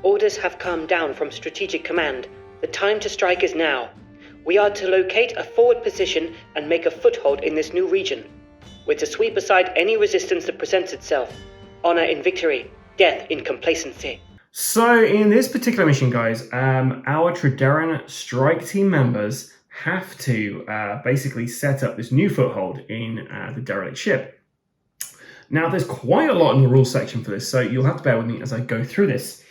Orders have come down from Strategic Command. The time to strike is now. We are to locate a forward position and make a foothold in this new region. We're to sweep aside any resistance that presents itself. Honor in victory, death in complacency. So in this particular mission, guys, our Trederran strike team members have to basically set up this new foothold in the Derelict Ship. Now, there's quite a lot in the rules section for this, so you'll have to bear with me as I go through this.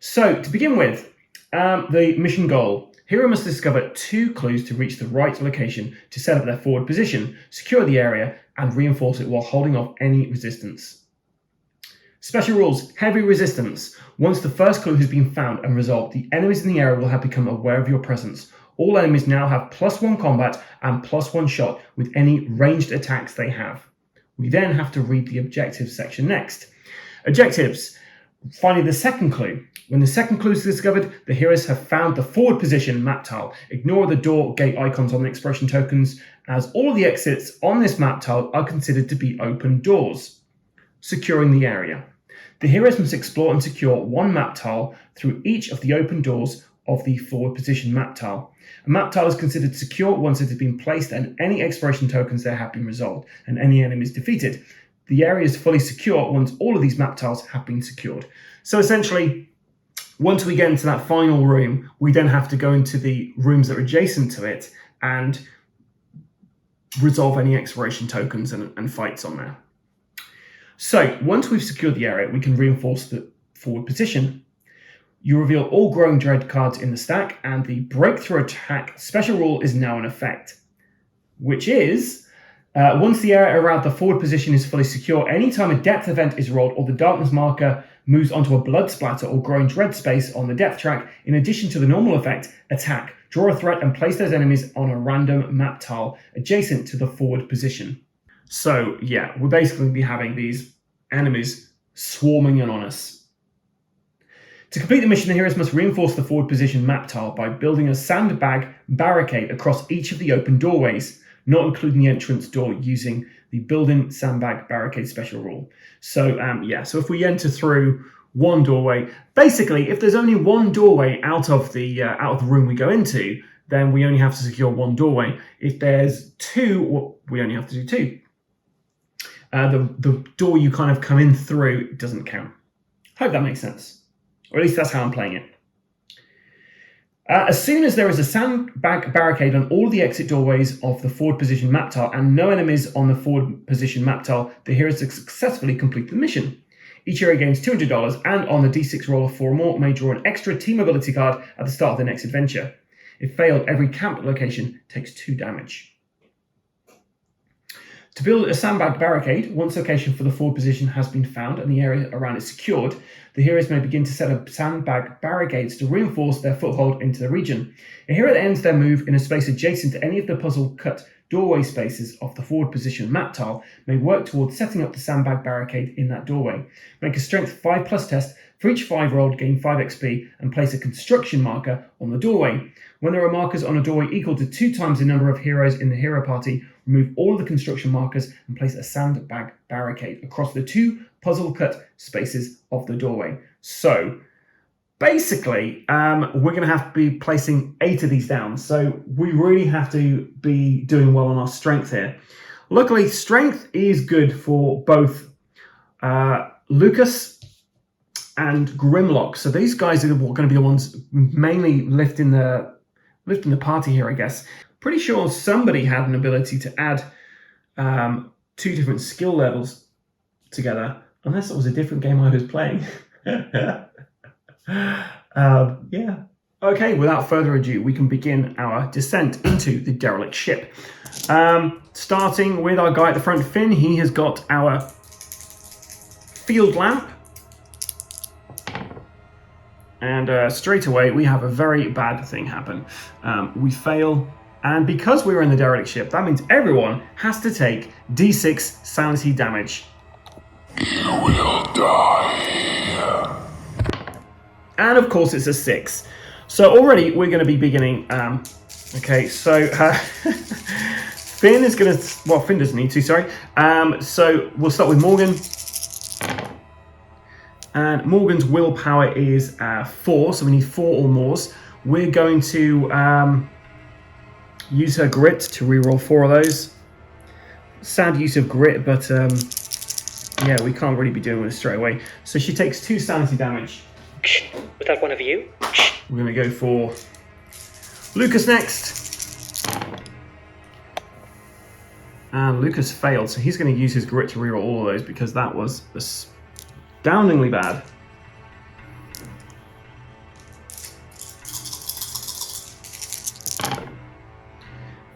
So, to begin with, the mission goal. Hero must discover 2 clues to reach the right location to set up their forward position, secure the area, and reinforce it while holding off any resistance. Special rules. Heavy resistance. Once the first clue has been found and resolved, the enemies in the area will have become aware of your presence. All enemies now have +1 combat and +1 shot with any ranged attacks they have. We then have to read the objectives section next. Objectives. Finding the second clue. When the second clue is discovered, the heroes have found the forward position map tile. Ignore the door gate icons on the exploration tokens, as all of the exits on this map tile are considered to be open doors. Securing the area. The heroes must explore and secure 1 map tile through each of the open doors of the forward position map tile. A map tile is considered secure once it has been placed and any exploration tokens there have been resolved and any enemies defeated. The area is fully secure once all of these map tiles have been secured. So essentially, once we get into that final room, we then have to go into the rooms that are adjacent to it and resolve any exploration tokens and fights on there. So once we've secured the area, we can reinforce the forward position. You reveal all Growing Dread cards in the stack, and the Breakthrough Attack special rule is now in effect, which is, once the area around the forward position is fully secure, anytime a depth event is rolled or the darkness marker moves onto a blood splatter or Growing Dread space on the depth track, in addition to the normal effect, attack, draw a threat, and place those enemies on a random map tile adjacent to the forward position. So yeah, we'll basically be having these enemies swarming in on us. To complete the mission, the heroes must reinforce the forward position map tile by building a sandbag barricade across each of the open doorways, not including the entrance door, using the building sandbag barricade special rule. So so if we enter through 1 doorway, basically if there's only 1 doorway out of the room we go into, then we only have to secure 1 doorway. If there's 2, well, we only have to do 2. The door you kind of come in through doesn't count. Hope that makes sense. Or at least that's how I'm playing it. As soon as there is a sandbag barricade on all the exit doorways of the forward position map tile and no enemies on the forward position map tile, the heroes successfully complete the mission. Each hero gains $200 and on the D6 roll of 4 or more may draw an extra team ability card at the start of the next adventure. If failed, every camp location takes 2 damage. To build a sandbag barricade, once location for the forward position has been found and the area around it secured, the heroes may begin to set up sandbag barricades to reinforce their foothold into the region. A hero that ends their move in a space adjacent to any of the puzzle-cut doorway spaces of the forward position map tile may work towards setting up the sandbag barricade in that doorway. Make a strength 5+ test. For each 5 rolled, gain 5 XP and place a construction marker on the doorway. When there are markers on a doorway equal to 2 times the number of heroes in the hero party, remove all of the construction markers and place a sandbag barricade across the 2 puzzle-cut spaces of the doorway. So, basically, we're going to have to be placing 8 of these down. So, we really have to be doing well on our strength here. Luckily, strength is good for both Lucas and Grimlock. So, these guys are going to be the ones mainly lifting the party here, I guess. Pretty sure somebody had an ability to add 2 different skill levels together, unless it was a different game I was playing. Yeah. Okay, without further ado, we can begin our descent into the Derelict Ship. Starting with our guy at the front, Finn. He has got our field lamp. And straight away, we have a very bad thing happen. We fail. And because we were in the Derelict Ship, that means everyone has to take D6 sanity damage. You will die. And of course it's a 6. So already we're going to be beginning. Okay, so Finn is going to... Well, Finn doesn't need to, sorry. So we'll start with Morgan. And Morgan's willpower is 4, so we need 4 or more. We're going to use her grit to reroll 4 of those. Sad use of grit, but yeah, we can't really be doing this straight away. So she takes 2 sanity damage. Was that one of you? We're going to go for Lucas next. And Lucas failed, so he's going to use his grit to reroll all of those because that was astoundingly bad.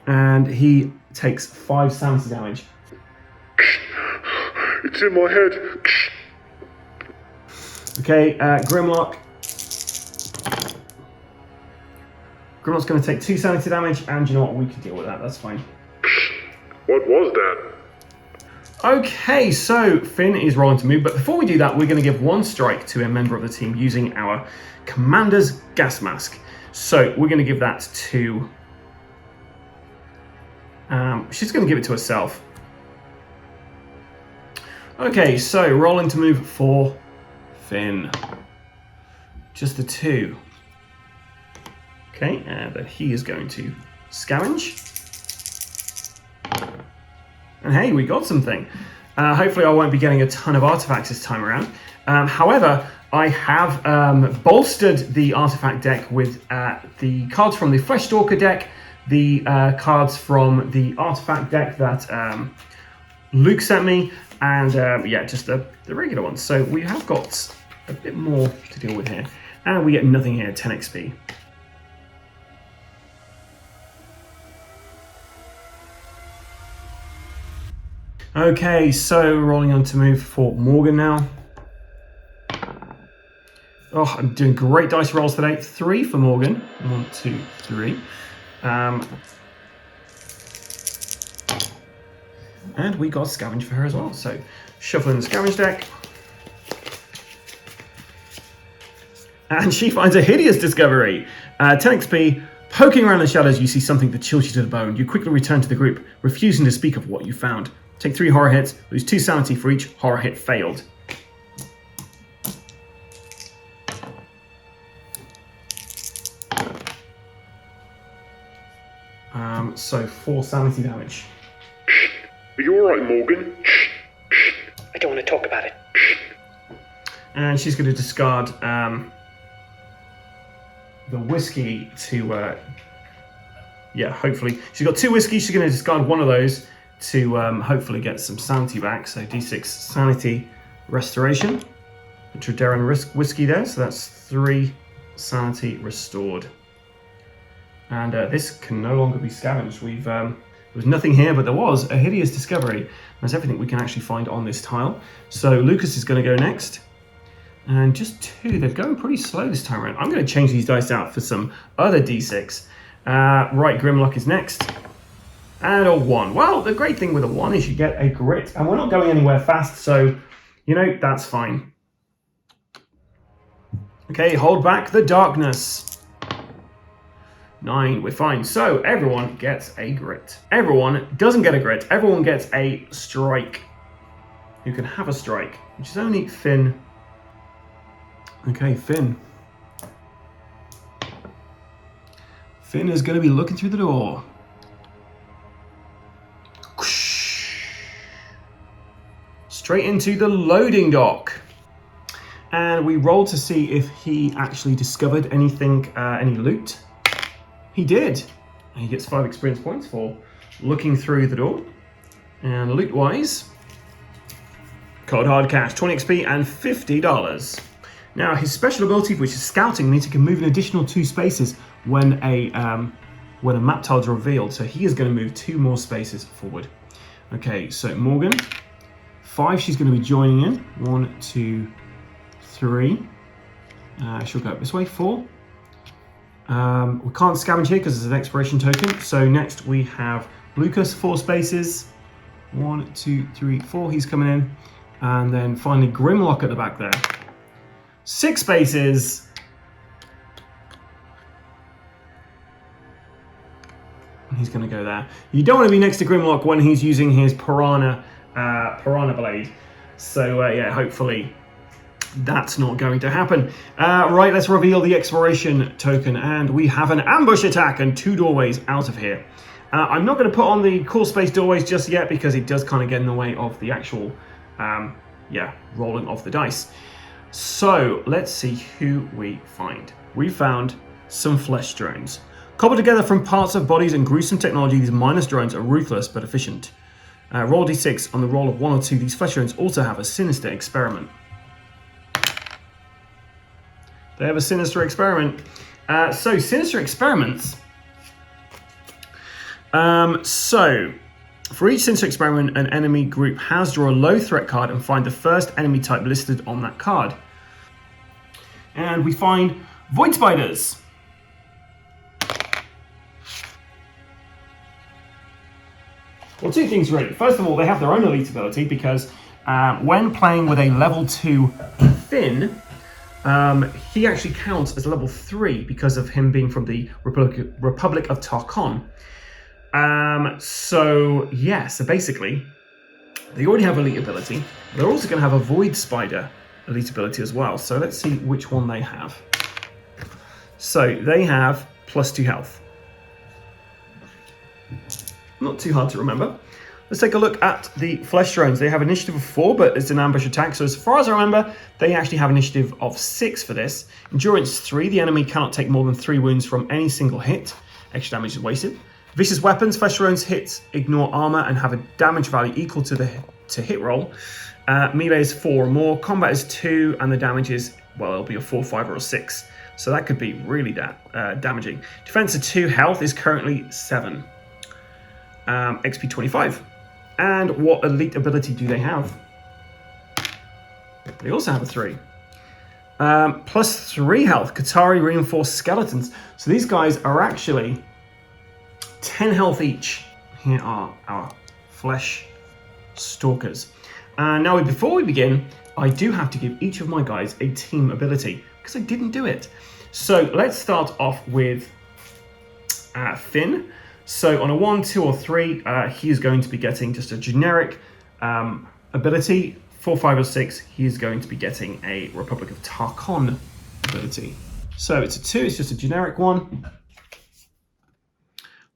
And he takes 5 sanity damage. It's in my head. Okay, Grimlock. Grimlock's going to take 2 sanity damage, and you know what? We can deal with that. That's fine. What was that? Okay, so Finn is rolling to move, but before we do that, we're going to give 1 strike to a member of the team using our Commander's Gas Mask. So we're going to give that to... she's going to give it to herself. Okay, so rolling to move for Finn. Just the 2. Okay, and then he is going to scavenge. And hey, we got something. Hopefully I won't be getting a ton of artifacts this time around. However, I have bolstered the artifact deck with the cards from the Flesh Stalker deck, the cards from the artifact deck that Luke sent me, and yeah, just the regular ones. So we have got a bit more to deal with here. And we get nothing here, 10 XP. Okay, so rolling on to move for Morgan now. Oh, I'm doing great dice rolls today. 3 for Morgan. 1, 2, 3. And we got Scavenge for her as well. So shuffling the Scavenge deck. And she finds a hideous discovery. 10 XP. Poking around the shadows, you see something that chills you to the bone. You quickly return to the group, refusing to speak of what you found. Take 3 horror hits, lose 2 sanity for each horror hit failed. So 4 sanity damage. Are you alright, Morgan? I don't want to talk about it. And she's going to discard the whiskey to, yeah, hopefully. She's got 2 whiskey, she's going to discard 1 of those to hopefully get some sanity back. So D6 sanity restoration. The Trederran whiskey there, so that's 3 sanity restored. And this can no longer be scavenged. There was nothing here, but there was a hideous discovery. That's everything we can actually find on this tile. So Lucas is going to go next. And just 2, they're going pretty slow this time around. I'm going to change these dice out for some other D6. Right, Grimlock is next. And a 1. Well, the great thing with a 1 is you get a grit. And we're not going anywhere fast, so, you know, that's fine. Okay, hold back the darkness. 9, we're fine. So, everyone gets a grit. Everyone doesn't get a grit. Everyone gets a strike. You can have a strike, which is only Finn. Okay, Finn. Finn is going to be looking through the door. Straight into the loading dock. And we roll to see if he actually discovered anything, any loot. He did. And he gets 5 experience points for looking through the door. And loot-wise, cold hard cash, 20 XP and $50. Now, his special ability, which is scouting, means he can move an additional 2 spaces when a map tile is revealed. So he is going to move 2 more spaces forward. Okay, so Morgan, 5, she's going to be joining in. 1, 2, 3. She'll go up this way. 4. We can't scavenge here because it's an expiration token. So next we have Lucas, 4 spaces. 1, 2, 3, 4. He's coming in. And then finally Grimlock at the back there. 6 spaces. And he's going to go there. You don't want to be next to Grimlock when he's using his Piranha Blade. So yeah, hopefully That's not going to happen. Right, let's reveal the exploration token, and we have an ambush attack and 2 doorways out of here. I'm not going to put on the core space doorways just yet because it does kind of get in the way of the actual, rolling of the dice. So let's see who we find. We found some flesh drones. Cobbled together from parts of bodies and gruesome technology, these minus drones are ruthless but efficient. Roll d6 on the roll of 1 or 2. These flesh drones also have a sinister experiment. They have a sinister experiment. So sinister experiments. So for each sinister experiment, an enemy group has draw a low threat card and find the first enemy type listed on that card. And we find void spiders. Well, 2 things really. First of all, they have their own elite ability because when playing with a level 2 Finn, he actually counts as level 3 because of him being from the Republic of Tarkon. So basically, they already have elite ability. They're also going to have a Void Spider elite ability as well. So let's see which one they have. So they have +2 health. Not too hard to remember. Let's take a look at the flesh drones. They have initiative of 4, but it's an ambush attack. So as far as I remember, they actually have initiative of 6 for this. Endurance 3. The enemy cannot take more than 3 wounds from any single hit. Extra damage is wasted. Vicious weapons. Flesh drones hits ignore armor and have a damage value equal to the hit roll. Melee is 4 or more. Combat is 2, and the damage is, well, it'll be a 4, 5, or a 6. So that could be really damaging. Defense of 2. Health is currently 7. XP 25. And what elite ability do they have? They also have a 3. +3 health, Qatari reinforced skeletons. So these guys are actually 10 health each. Here are our flesh stalkers. Now, before we begin, I do have to give each of my guys a team ability because I didn't do it. So let's start off with Finn. So on a 1, 2, or 3, he is going to be getting just a generic ability. 4, 5, or 6, he is going to be getting a Republic of Tarkon ability. So it's a 2, it's just a generic one.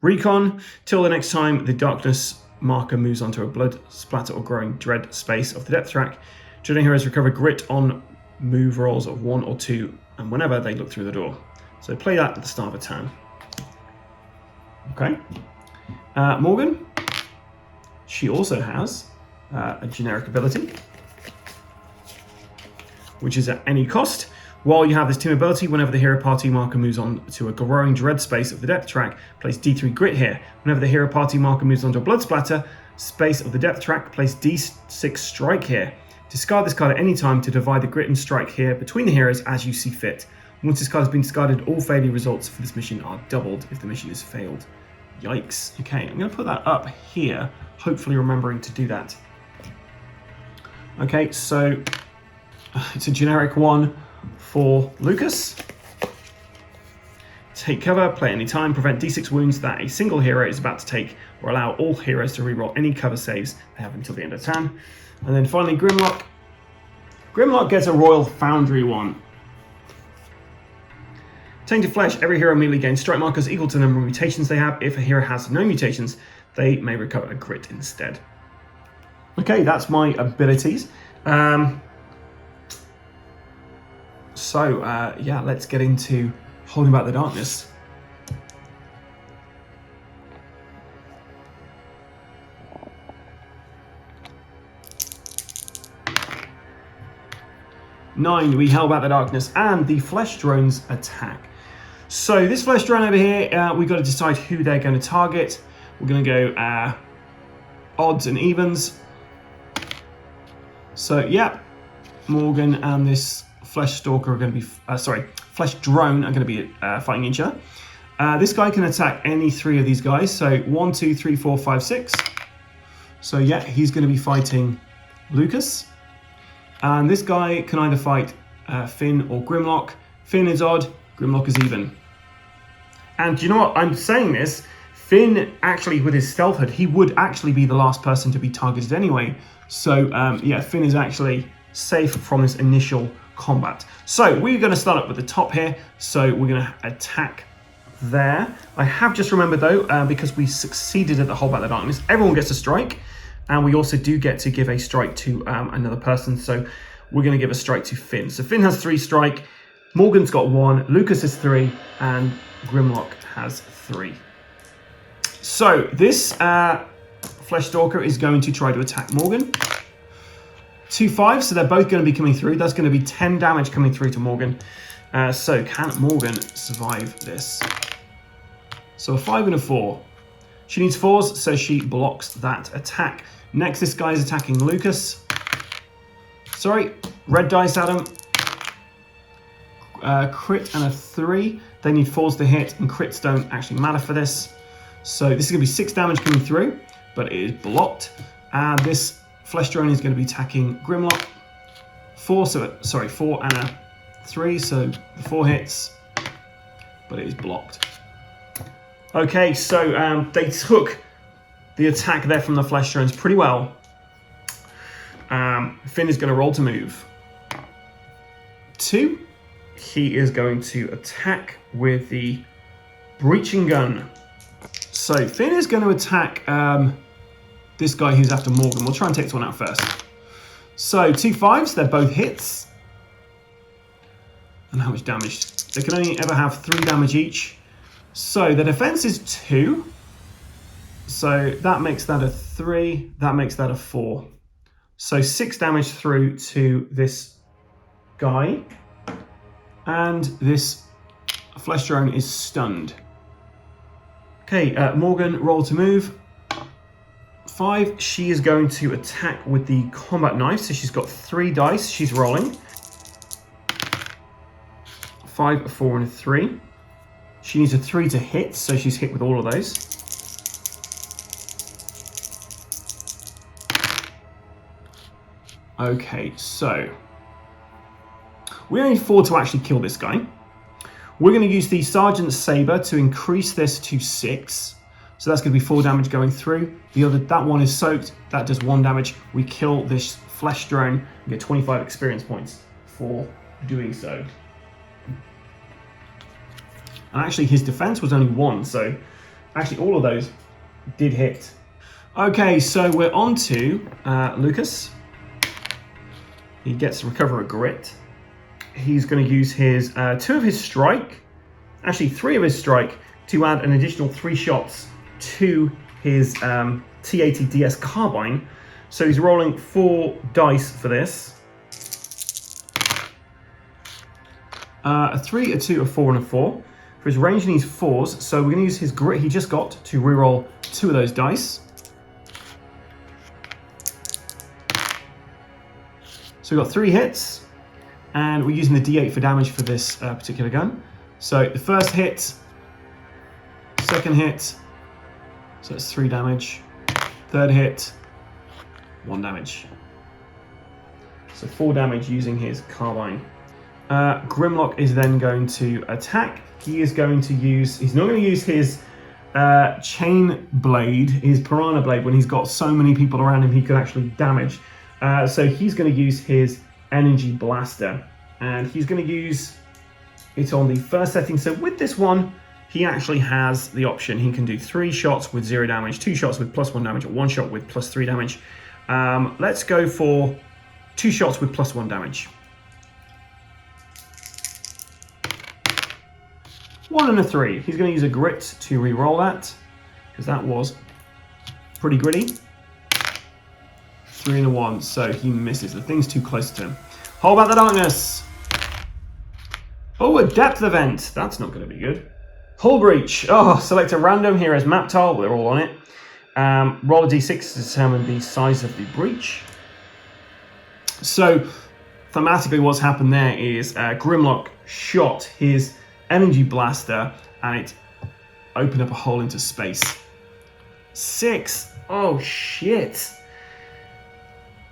Recon, till the next time the darkness marker moves onto a blood splatter or growing dread space of the depth track. Dreading heroes recover grit on move rolls of 1 or 2, and whenever they look through the door. So play that at the start of a turn. Okay. Morgan, she also has a generic ability, which is at any cost. While you have this team ability, whenever the hero party marker moves on to a growing dread space of the depth track, place D3 grit here. Whenever the hero party marker moves on to a blood splatter space of the depth track, place D6 strike here. Discard this card at any time to divide the grit and strike here between the heroes as you see fit. Once this card has been discarded, all failure results for this mission are doubled if the mission is failed. Yikes. Okay, I'm going to put that up here, hopefully remembering to do that. Okay, so it's a generic one for Lucas. Take cover, play any time, prevent D6 wounds that a single hero is about to take, or allow all heroes to reroll any cover saves they have until the end of turn. And then finally, Grimlock. Grimlock gets a Royal Foundry one. Tainted Flesh, every hero immediately gains strike markers equal to the number of mutations they have. If a hero has no mutations, they may recover a grit instead. Okay, that's my abilities. Let's get into Holding Back the Darkness. Nine, we held back the darkness, and the flesh drones attack. So this flesh drone over here, we've got to decide who they're going to target. We're going to go odds and evens. So yeah, Morgan and this flesh stalker are going to be, flesh drone are going to be fighting each other. This guy can attack any 3 of these guys. So 1, 2, 3, 4, 5, 6. So yeah, he's going to be fighting Lucas. And this guy can either fight Finn or Grimlock. Finn is odd, Grimlock is even. And do you know what? I'm saying this, Finn actually with his stealth hood, he would actually be the last person to be targeted anyway. So yeah, Finn is actually safe from this initial combat. So we're going to start up with the top here. So we're going to attack there. I have just remembered though, because we succeeded at the Hold Back the Darkness, everyone gets a strike, and we also do get to give a strike to another person. So we're going to give a strike to Finn. So Finn has 3 strike, Morgan's got 1, Lucas has 3, and Grimlock has 3. So this Flesh Stalker is going to try to attack Morgan. 2 5s, so they're both going to be coming through. That's going to be 10 damage coming through to Morgan. So can Morgan survive this? So a 5 and a 4. She needs 4s, so she blocks that attack. Next, this guy is attacking Lucas. Sorry, red dice at him. Crit and a 3. They need 4s to hit, and crits don't actually matter for this. So this is going to be 6 damage coming through, but it is blocked. And this Flesh Drone is going to be attacking Grimlock. 4 and a 3, so the 4 hits, but it is blocked. Okay, so they took the attack there from the Flesh Drones pretty well. Finn is going to roll to move. 2. He is going to attack with the Breaching Gun. So Finn is going to attack this guy who's after Morgan. We'll try and take this one out first. So 2 5s, they're both hits. And how much damage? They can only ever have 3 damage each. So the defense is 2. So that makes that a 3. That makes that a 4. So 6 damage through to this guy. And this Flesh Drone is stunned. Okay, Morgan, roll to move. 5, she is going to attack with the combat knife. So she's got 3 dice. She's rolling. 5, a 4, and a 3. She needs a 3 to hit, so she's hit with all of those. Okay, so we only need 4 to actually kill this guy. We're going to use the Sergeant's Saber to increase this to 6. So that's going to be 4 damage going through. That one is soaked. That does 1 damage. We kill this Flesh Drone and get 25 experience points for doing so. And actually his defense was only 1, so actually all of those did hit. Okay, so we're on to Lucas. He gets to recover a grit. He's going to use his 2 of his strike, actually 3 of his strike, to add an additional 3 shots to his T80 DS carbine. So he's rolling 4 dice for this. A 3, a 2, a 4, and a 4. For his range, he needs 4s, so we're going to use his grit he just got to reroll 2 of those dice. So we've got 3 hits, and we're using the D8 for damage for this particular gun. So the first hit, second hit, so that's 3 damage. Third hit, 1 damage. So 4 damage using his carbine. Grimlock is then going to attack. He's not going to use his chain blade, his piranha blade, when he's got so many people around him he could actually damage. So he's going to use his energy blaster, and he's going to use it on the first setting. So with this one, he actually has the option. He can do 3 shots with 0 damage, 2 shots with +1 damage, or 1 shot with +3 damage. Let's go for 2 shots with +1 damage. 1 and a 3. He's going to use a grit to re-roll that, because that was pretty gritty. 3 and a 1, so he misses. The thing's too close to him. Hold Back the Darkness. Oh, a depth event. That's not going to be good. Hull breach. Oh, select a random hero's map tile. They're all on it. Roll a d6 to determine the size of the breach. So, thematically, what's happened there is Grimlock shot his energy blaster and it opened up a hole into space. 6. Oh, shit.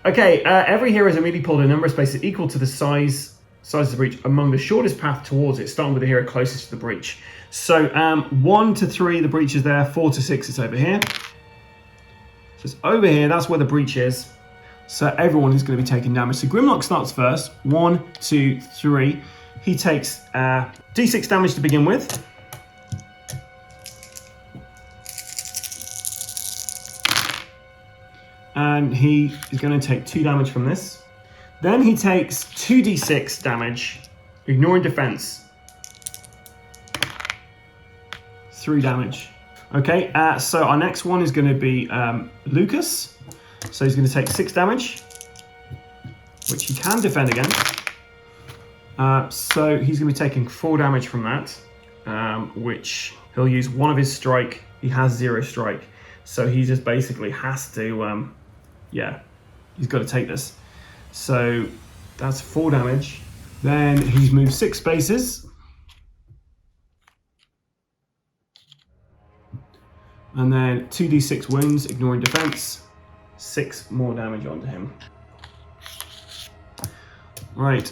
Okay, every hero has immediately pulled a number of spaces equal to the size of the breach among the shortest path towards it, starting with the hero closest to the breach. So 1 to 3, the breach is there. 4 to 6, it's over here. So it's over here, that's where the breach is. So everyone is going to be taking damage. So Grimlock starts first. 1, 2, 3. He takes D6 damage to begin with. And he is going to take 2 damage from this. Then he takes 2d6 damage, ignoring defense. 3 damage. Okay, so our next one is going to be Lucas. So he's going to take 6 damage, which he can defend against. So he's going to be taking 4 damage from that, which he'll use 1 of his strike. He has 0 strike. So he just basically has to, yeah, he's got to take this. So that's 4 damage. Then he's moved 6 spaces. And then 2d6 wounds, ignoring defense. 6 more damage onto him. Right.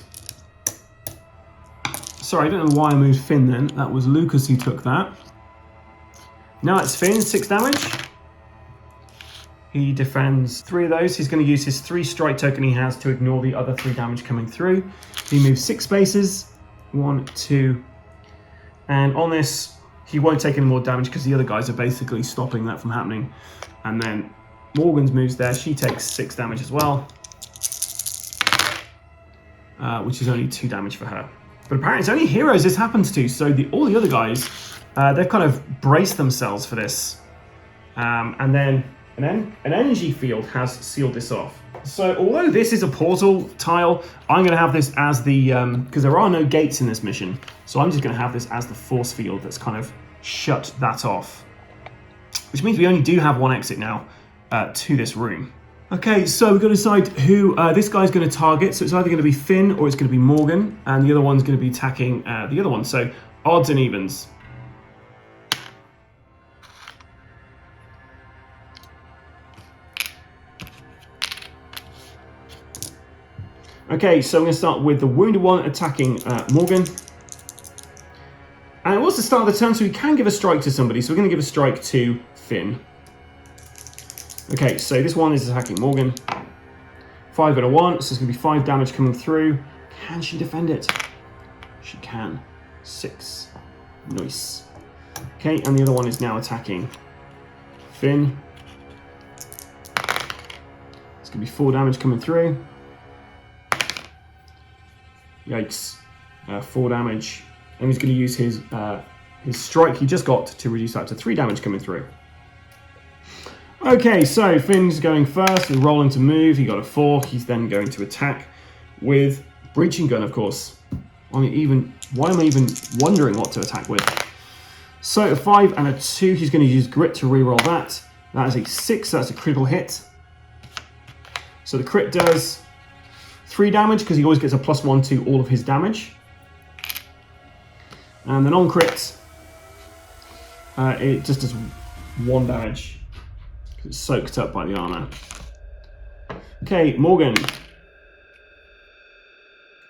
Sorry, I don't know why I moved Finn then. That was Lucas who took that. Now it's Finn, 6 damage. He defends 3 of those. He's going to use his 3 strike token he has to ignore the other 3 damage coming through. He moves 6 spaces. 1, 2. And on this, he won't take any more damage because the other guys are basically stopping that from happening. And then Morgan's moves there. She takes 6 damage as well. Which is only 2 damage for her. But apparently it's only heroes this happens to. So all the other guys, they've kind of braced themselves for this. And then an energy field has sealed this off. So although this is a portal tile, I'm going to have this as the, because there are no gates in this mission, so I'm just going to have this as the force field that's kind of shut that off. Which means we only do have 1 exit now to this room. Okay, so we've got to decide who this guy's going to target. So it's either going to be Finn or it's going to be Morgan, and the other one's going to be attacking the other one. So odds and evens. Okay, so I'm going to start with the wounded one attacking Morgan. And it was the start of the turn, so we can give a strike to somebody. So we're going to give a strike to Finn. Okay, so this one is attacking Morgan. 5 and a 1, so it's going to be 5 damage coming through. Can she defend it? She can. 6. Nice. Okay, and the other one is now attacking Finn. It's going to be 4 damage coming through. Yikes. 4 damage. And he's going to use his strike he just got to reduce that to 3 damage coming through. Okay, so Finn's going first. He's rolling to move. He got a 4. He's then going to attack with Breaching Gun, of course. Why am I even wondering what to attack with? So a 5 and a 2. He's going to use Grit to reroll that. That is a 6. So that's a critical hit. So the crit does 3 damage because he always gets a +1 to all of his damage. And the non-crit, it just does 1 damage. It's soaked up by the armor. Okay, Morgan.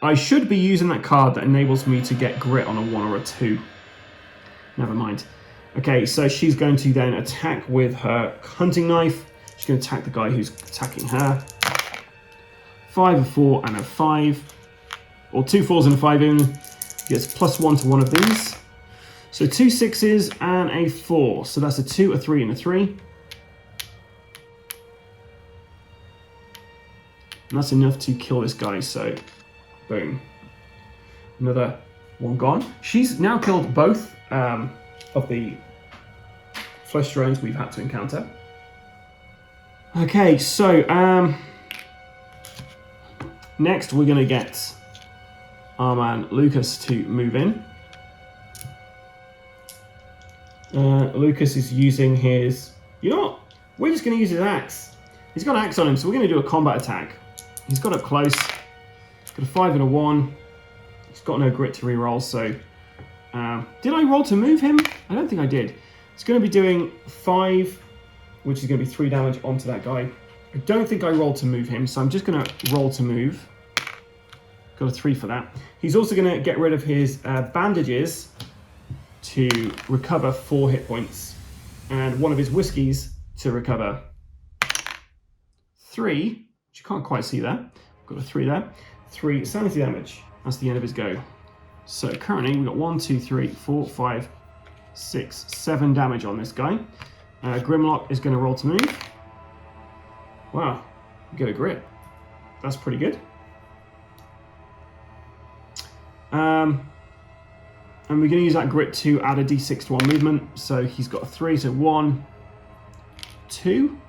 I should be using that card that enables me to get grit on a 1 or a 2. Never mind. Okay, so she's going to then attack with her hunting knife. She's going to attack the guy who's attacking her. 5, a 4, and a 5. Or 2 4s and a 5 even. Gets +1 to one of these. So 2 6s and a 4. So that's a 2, a 3, and a 3. And that's enough to kill this guy, so boom. Another one gone. She's now killed both of the flesh drones we've had to encounter. Okay, so next we're going to get our man Lucas to move in. Lucas is using his... You know what? We're just going to use his axe. He's got an axe on him, so we're going to do a combat attack. He's got up close. He's got a 5 and a 1. He's got no grit to reroll, so... did I roll to move him? I don't think I did. It's going to be doing 5, which is going to be 3 damage onto that guy. I don't think I rolled to move him, so I'm just going to roll to move. Got a 3 for that. He's also going to get rid of his bandages to recover 4 hit points. And one of his whiskies to recover 3, which you can't quite see there. Got a 3 there. 3 sanity damage. That's the end of his go. So currently we've got 1, 2, 3, 4, 5, 6, 7 damage on this guy. Grimlock is going to roll to move. Wow, you get a grit. That's pretty good. And we're going to use that grit to add a d6 to our movement. So he's got a 3, so 1, 2.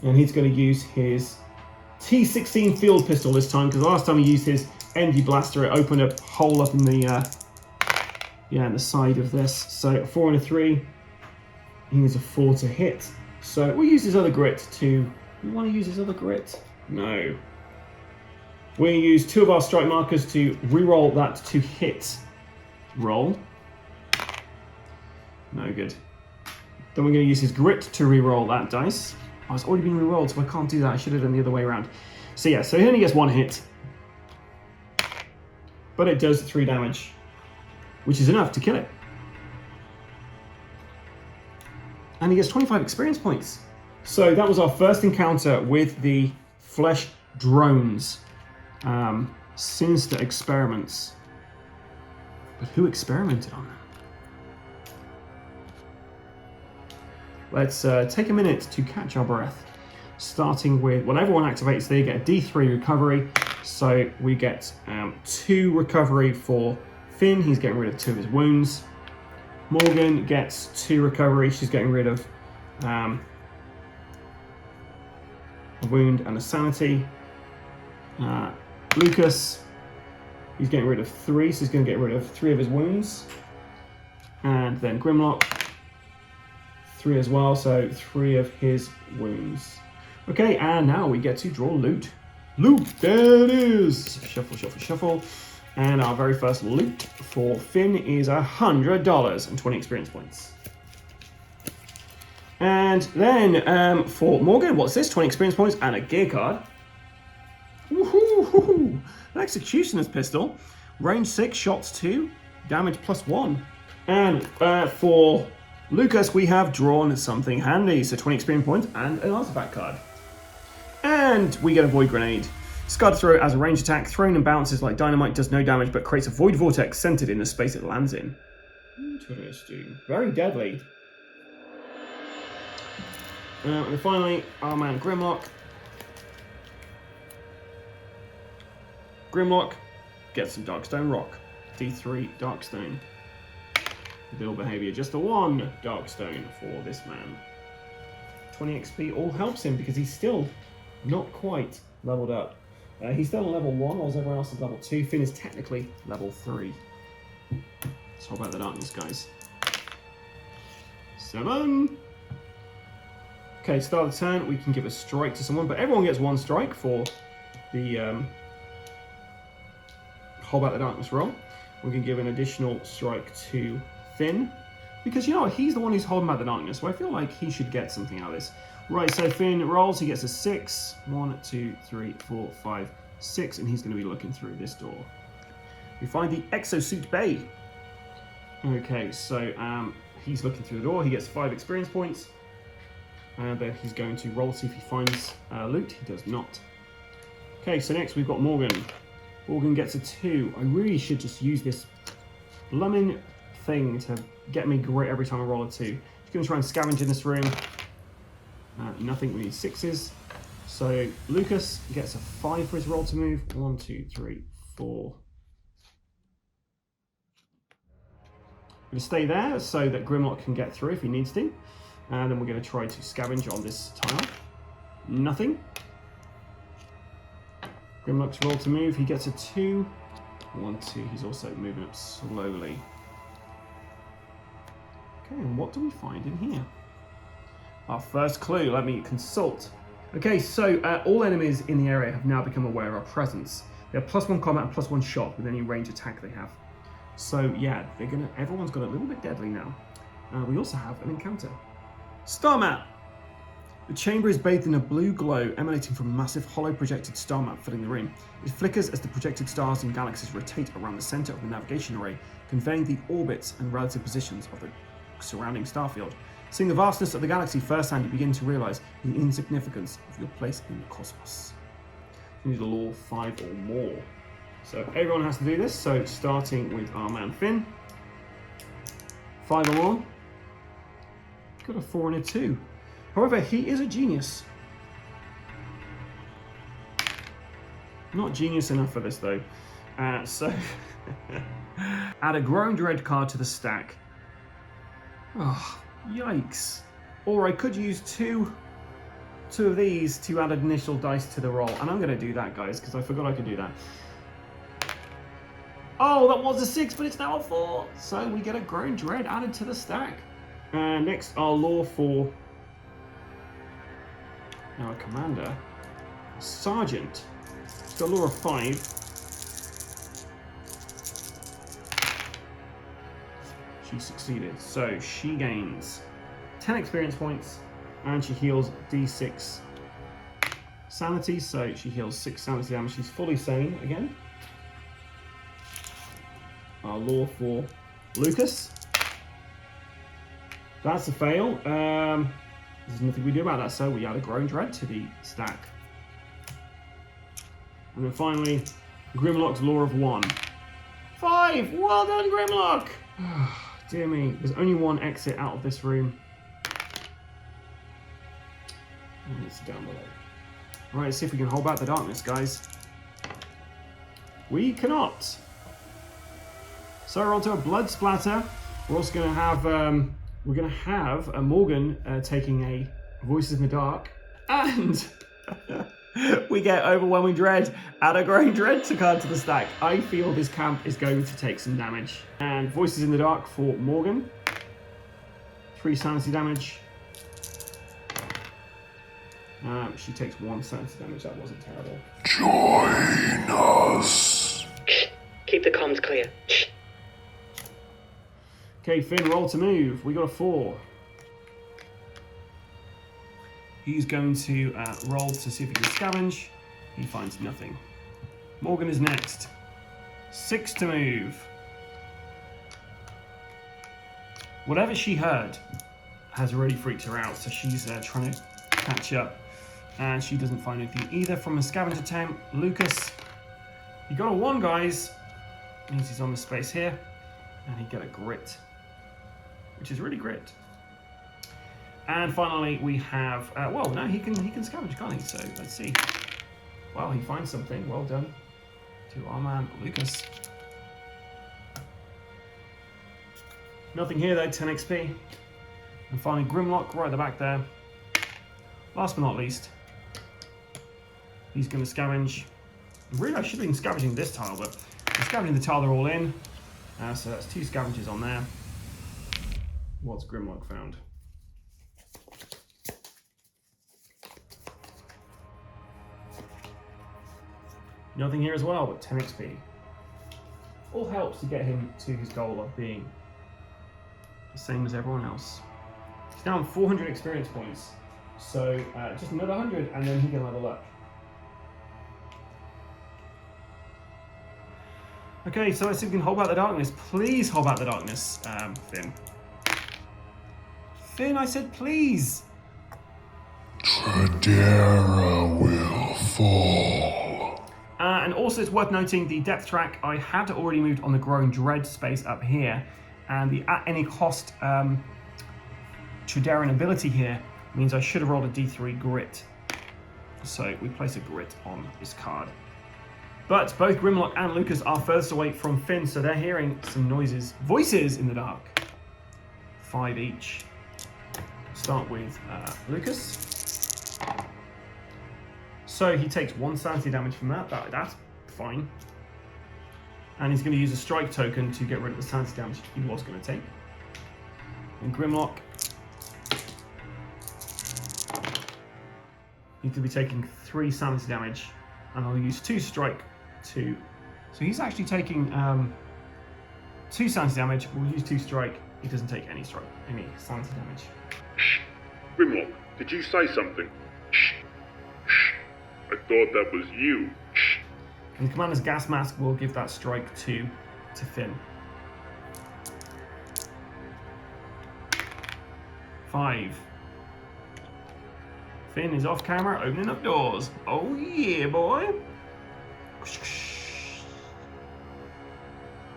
And he's going to use his T16 field pistol this time, because last time he used his MD blaster, it opened a hole up in the in the side of this. So a 4 and a 3. He needs a 4 to hit. So we'll use his other grit to... We want to use his other grit? No. We'll use 2 of our strike markers to re-roll that to hit roll. No good. Then we're going to use his grit to re-roll that dice. Oh, it's already been re-rolled, so I can't do that. I should have done the other way around. So yeah, so he only gets 1 hit. But it does 3 damage, which is enough to kill it. And he gets 25 experience points. So that was our first encounter with the flesh drones. Sinister experiments. But who experimented on them? Let's take a minute to catch our breath. Starting with, when everyone activates, they get a D3 recovery. So we get 2 recovery for Finn. He's getting rid of 2 of his wounds. Morgan gets 2 recovery. She's getting rid of a wound and a sanity. Lucas, he's getting rid of 3, so he's going to get rid of 3 of his wounds. And then Grimlock, 3 as well, so 3 of his wounds. Okay, and now we get to draw loot. Loot, there it is! Shuffle, shuffle, shuffle. And our very first loot for Finn is $100 and 20 experience points. And then for Morgan, what's this? 20 experience points and a gear card. Woohoo! An Executioner's Pistol. Range 6, shots 2, damage +1. And for Lucas, we have drawn something handy. So 20 experience points and an artifact card. And we get a Void Grenade. Scarred throw as a range attack, thrown and bounces like dynamite, does no damage, but creates a void vortex centered in the space it lands in. Interesting. Very deadly. And finally, our man Grimlock. Grimlock gets some Darkstone Rock. D3 Darkstone. Bill behavior, just a 1 Darkstone for this man. 20 XP all helps him because he's still not quite leveled up. He's still on level 1, whilst everyone else is level 2. Finn is technically level 3. Let's talk about the darkness, guys. 7. Okay, start of the turn, we can give a strike to someone, but everyone gets 1 strike for the Hold Back the Darkness roll. We can give an additional strike to Finn, because you know what, he's the one who's holding back the darkness, so I feel like he should get something out of this. Right, so Finn rolls, he gets a 6. 1, 2, 3, 4, 5, 6, and he's going to be looking through this door. We find the Exosuit Bay. Okay, so he's looking through the door, he gets 5 experience points. And then he's going to roll to see if he finds loot. He does not. Okay, so next we've got Morgan. Morgan gets a 2. I really should just use this blooming thing to get me grit every time I roll a 2. Just going to try and scavenge in this room. Nothing, we need 6s. So Lucas gets a 5 for his roll to move. 1, 2, 3, 4. I'm going to stay there so that Grimlock can get through if he needs to. And then we're going to try to scavenge on this tile. Nothing. Grimlock's roll to move. He gets a 2. 1, 2. He's also moving up slowly. Okay, and what do we find in here? Our first clue. Let me consult. Okay, so all enemies in the area have now become aware of our presence. They have +1 combat and +1 shot with any range attack they have. So yeah, everyone's got a little bit deadly now. We also have an encounter. Star map! The chamber is bathed in a blue glow emanating from a massive hollow projected star map filling the room. It flickers as the projected stars and galaxies rotate around the center of the navigation array, conveying the orbits and relative positions of the surrounding starfield. Seeing the vastness of the galaxy firsthand, you begin to realize the insignificance of your place in the cosmos. You need a law 5 or more. So everyone has to do this. So starting with our man Finn. 5 or more. Got a 4 and a 2. However, he is a genius. Not genius enough for this though. So add a Growing Dread card to the stack. Oh, yikes. Or I could use two of these to add initial dice to the roll. And I'm going to do that, guys, because I forgot I could do that. Oh, that was a 6, but it's now a 4. So we get a Growing Dread added to the stack. Next, our law for our commander, Sergeant. He's got a law of 5. She succeeded, so she gains 10 experience points and she heals D6 sanity, so she heals 6 sanity damage. She's fully sane again. Our law for Lucas. That's a fail. There's nothing we do about that, so we add a Growing Dread to the stack. And then finally, Grimlock's law of 1. 5! Well done, Grimlock! Dear me, there's only one exit out of this room. And it's down below. Alright, let's see if we can hold back the darkness, guys. We cannot. So we're on to a blood splatter. We're also going to have a Morgan taking a Voices in the Dark, and we get Overwhelming Dread. Add a Growing Dread to card to the stack. I feel this camp is going to take some damage. And Voices in the Dark for Morgan. 3 sanity damage. She takes 1 sanity damage. That wasn't terrible. Join us. Keep the comms clear. Okay, Finn, roll to move. We got a 4. He's going to roll to see if he can scavenge. He finds nothing. Morgan is next. 6 to move. Whatever she heard has really freaked her out, so she's trying to catch up. And she doesn't find anything either from a scavenger attempt. Lucas, he got a 1, guys. Means he's on the space here. And he got a grit, which is really grit. And finally, we have, well, now he can scavenge, can't he? So let's see. Well, he finds something. Well done to our man, Lucas. Nothing here, though. 10 XP. And finally, Grimlock right at the back there. Last but not least, he's going to scavenge. Really, I should have been scavenging this tile, but I'm scavenging the tile they're all in. So that's 2 scavengers on there. What's Grimlock found? Nothing here as well, but 10 XP. All helps to get him to his goal of being the same as everyone else. He's now on 400 experience points, so just another 100 and then he can level up. Okay, so let's see if we can hold back the darkness. Please hold back the darkness, Finn. Finn, I said please! Trederran will fall. And also it's worth noting the depth track, I had already moved on the Growing Dread space up here, and the at any cost Trederran ability here means I should have rolled a D3 grit. So we place a grit on this card. But both Grimlock and Lucas are furthest away from Finn, so they're hearing some voices in the dark. 5 each. Start with Lucas. So he takes 1 sanity damage from that. That's fine. And he's going to use a strike token to get rid of the sanity damage he was going to take. And Grimlock, he's going to be taking 3 sanity damage, and I'll use 2 strike to. So he's actually taking 2 sanity damage. We'll use 2 strike. He doesn't take any sanity damage. Shh. Grimlock, did you say something? Shh. Shh. I thought that was you. Shh. And the commander's gas mask will give that strike to Finn. 5. Finn is off camera, opening up doors. Oh yeah, boy.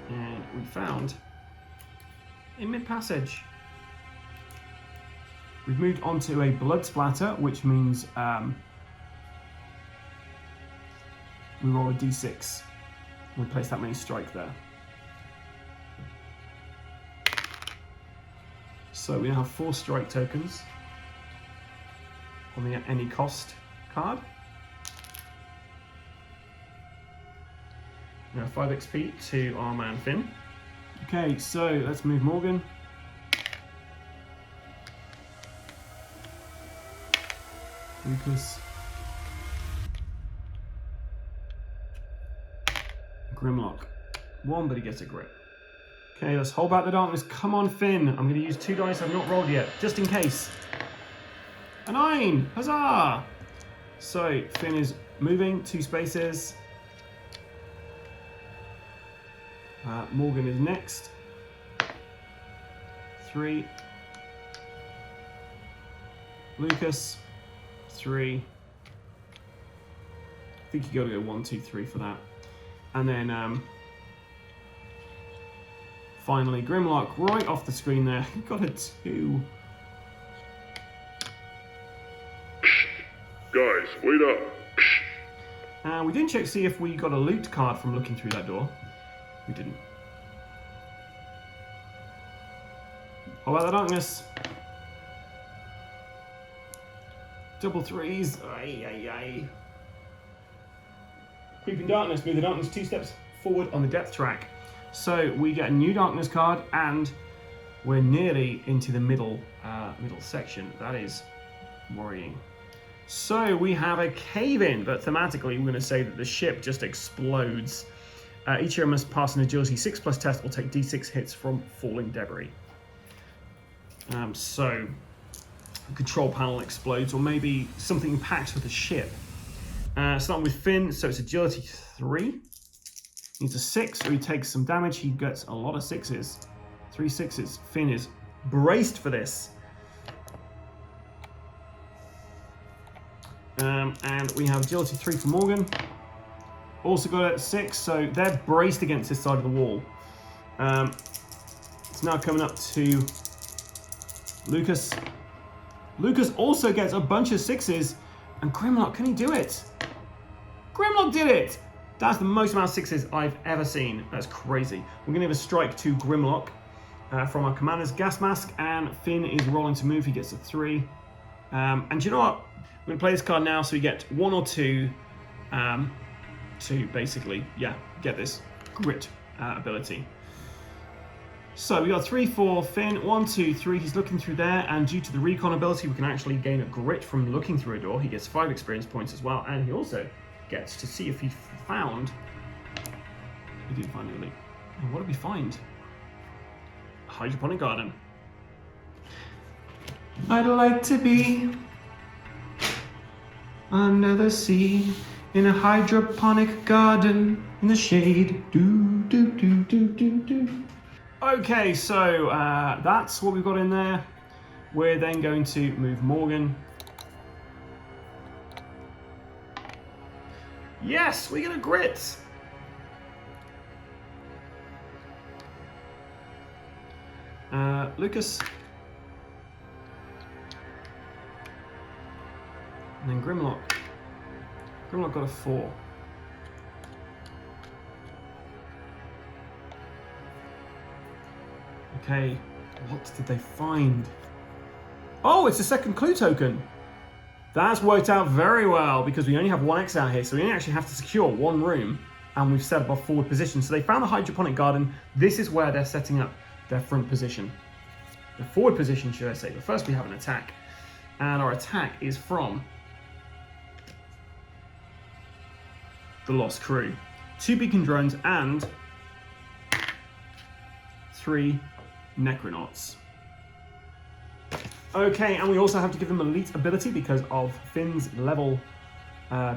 And we found a mid-passage. We've moved on to a blood splatter, which means we roll a d6. We place that many strike there. So we now have 4 strike tokens on the at any cost card. Now 5 XP to our man Finn. Okay, so let's move Morgan. Lucas. Grimlock. 1, but he gets a grip. Okay, let's hold back the darkness. Come on, Finn. I'm going to use 2 dice I've not rolled yet, just in case. A 9! Huzzah! So, Finn is moving 2 spaces. Morgan is next. 3. Lucas. 3. I think you got to go 1, 2, 3 for that. And then finally Grimlock right off the screen there. He got a 2. Guys, wait up. We didn't check to see if we got a loot card from looking through that door. We didn't. How about the darkness? Double 3s. Aye, aye, aye. Creeping darkness. Move the darkness 2 steps forward on the depth track. So we get a new darkness card, and we're nearly into the middle section. That is worrying. So we have a cave-in, but thematically we're going to say that the ship just explodes. Each hero must pass an agility 6+ test or take d6 hits from falling debris. So the control panel explodes, or maybe something impacts with the ship. Starting with Finn, so it's agility 3. Needs a 6, or he takes some damage. He gets a lot of 6s. 3 6s. Finn is braced for this. And we have agility 3 for Morgan. Also got a 6, so they're braced against this side of the wall. It's now coming up to Lucas. Lucas also gets a bunch of 6s, and Grimlock, can he do it? Grimlock did it! That's the most amount of 6s I've ever seen. That's crazy. We're going to give a strike to Grimlock from our commander's gas mask, and Finn is rolling to move. He gets a 3. And you know what? I'm going to play this card now so we get 1 or 2 to basically, get this grit ability. So we got 3 for Finn, 1, 2, 3. He's looking through there, and due to the recon ability, we can actually gain a grit from looking through a door. He gets 5 experience points as well, and he also gets to see if he found. He didn't find any. And what did we find? A hydroponic garden. I'd like to be under the sea in a hydroponic garden in the shade. Do do do do do do. Okay, so that's what we've got in there. We're then going to move Morgan. Yes, we get a grit. Lucas. And then Grimlock. Grimlock got a 4. Okay, what did they find? Oh, it's a second clue token. That's worked out very well because we only have 1 X out here, so we only actually have to secure 1 room, and we've set up our forward position. So they found the hydroponic garden. This is where they're setting up their front position. The forward position, should I say. But first we have an attack. And our attack is from the Lost Crew. 2 beacon drones and 3 Necronauts. Okay, and we also have to give them elite ability because of Finn's level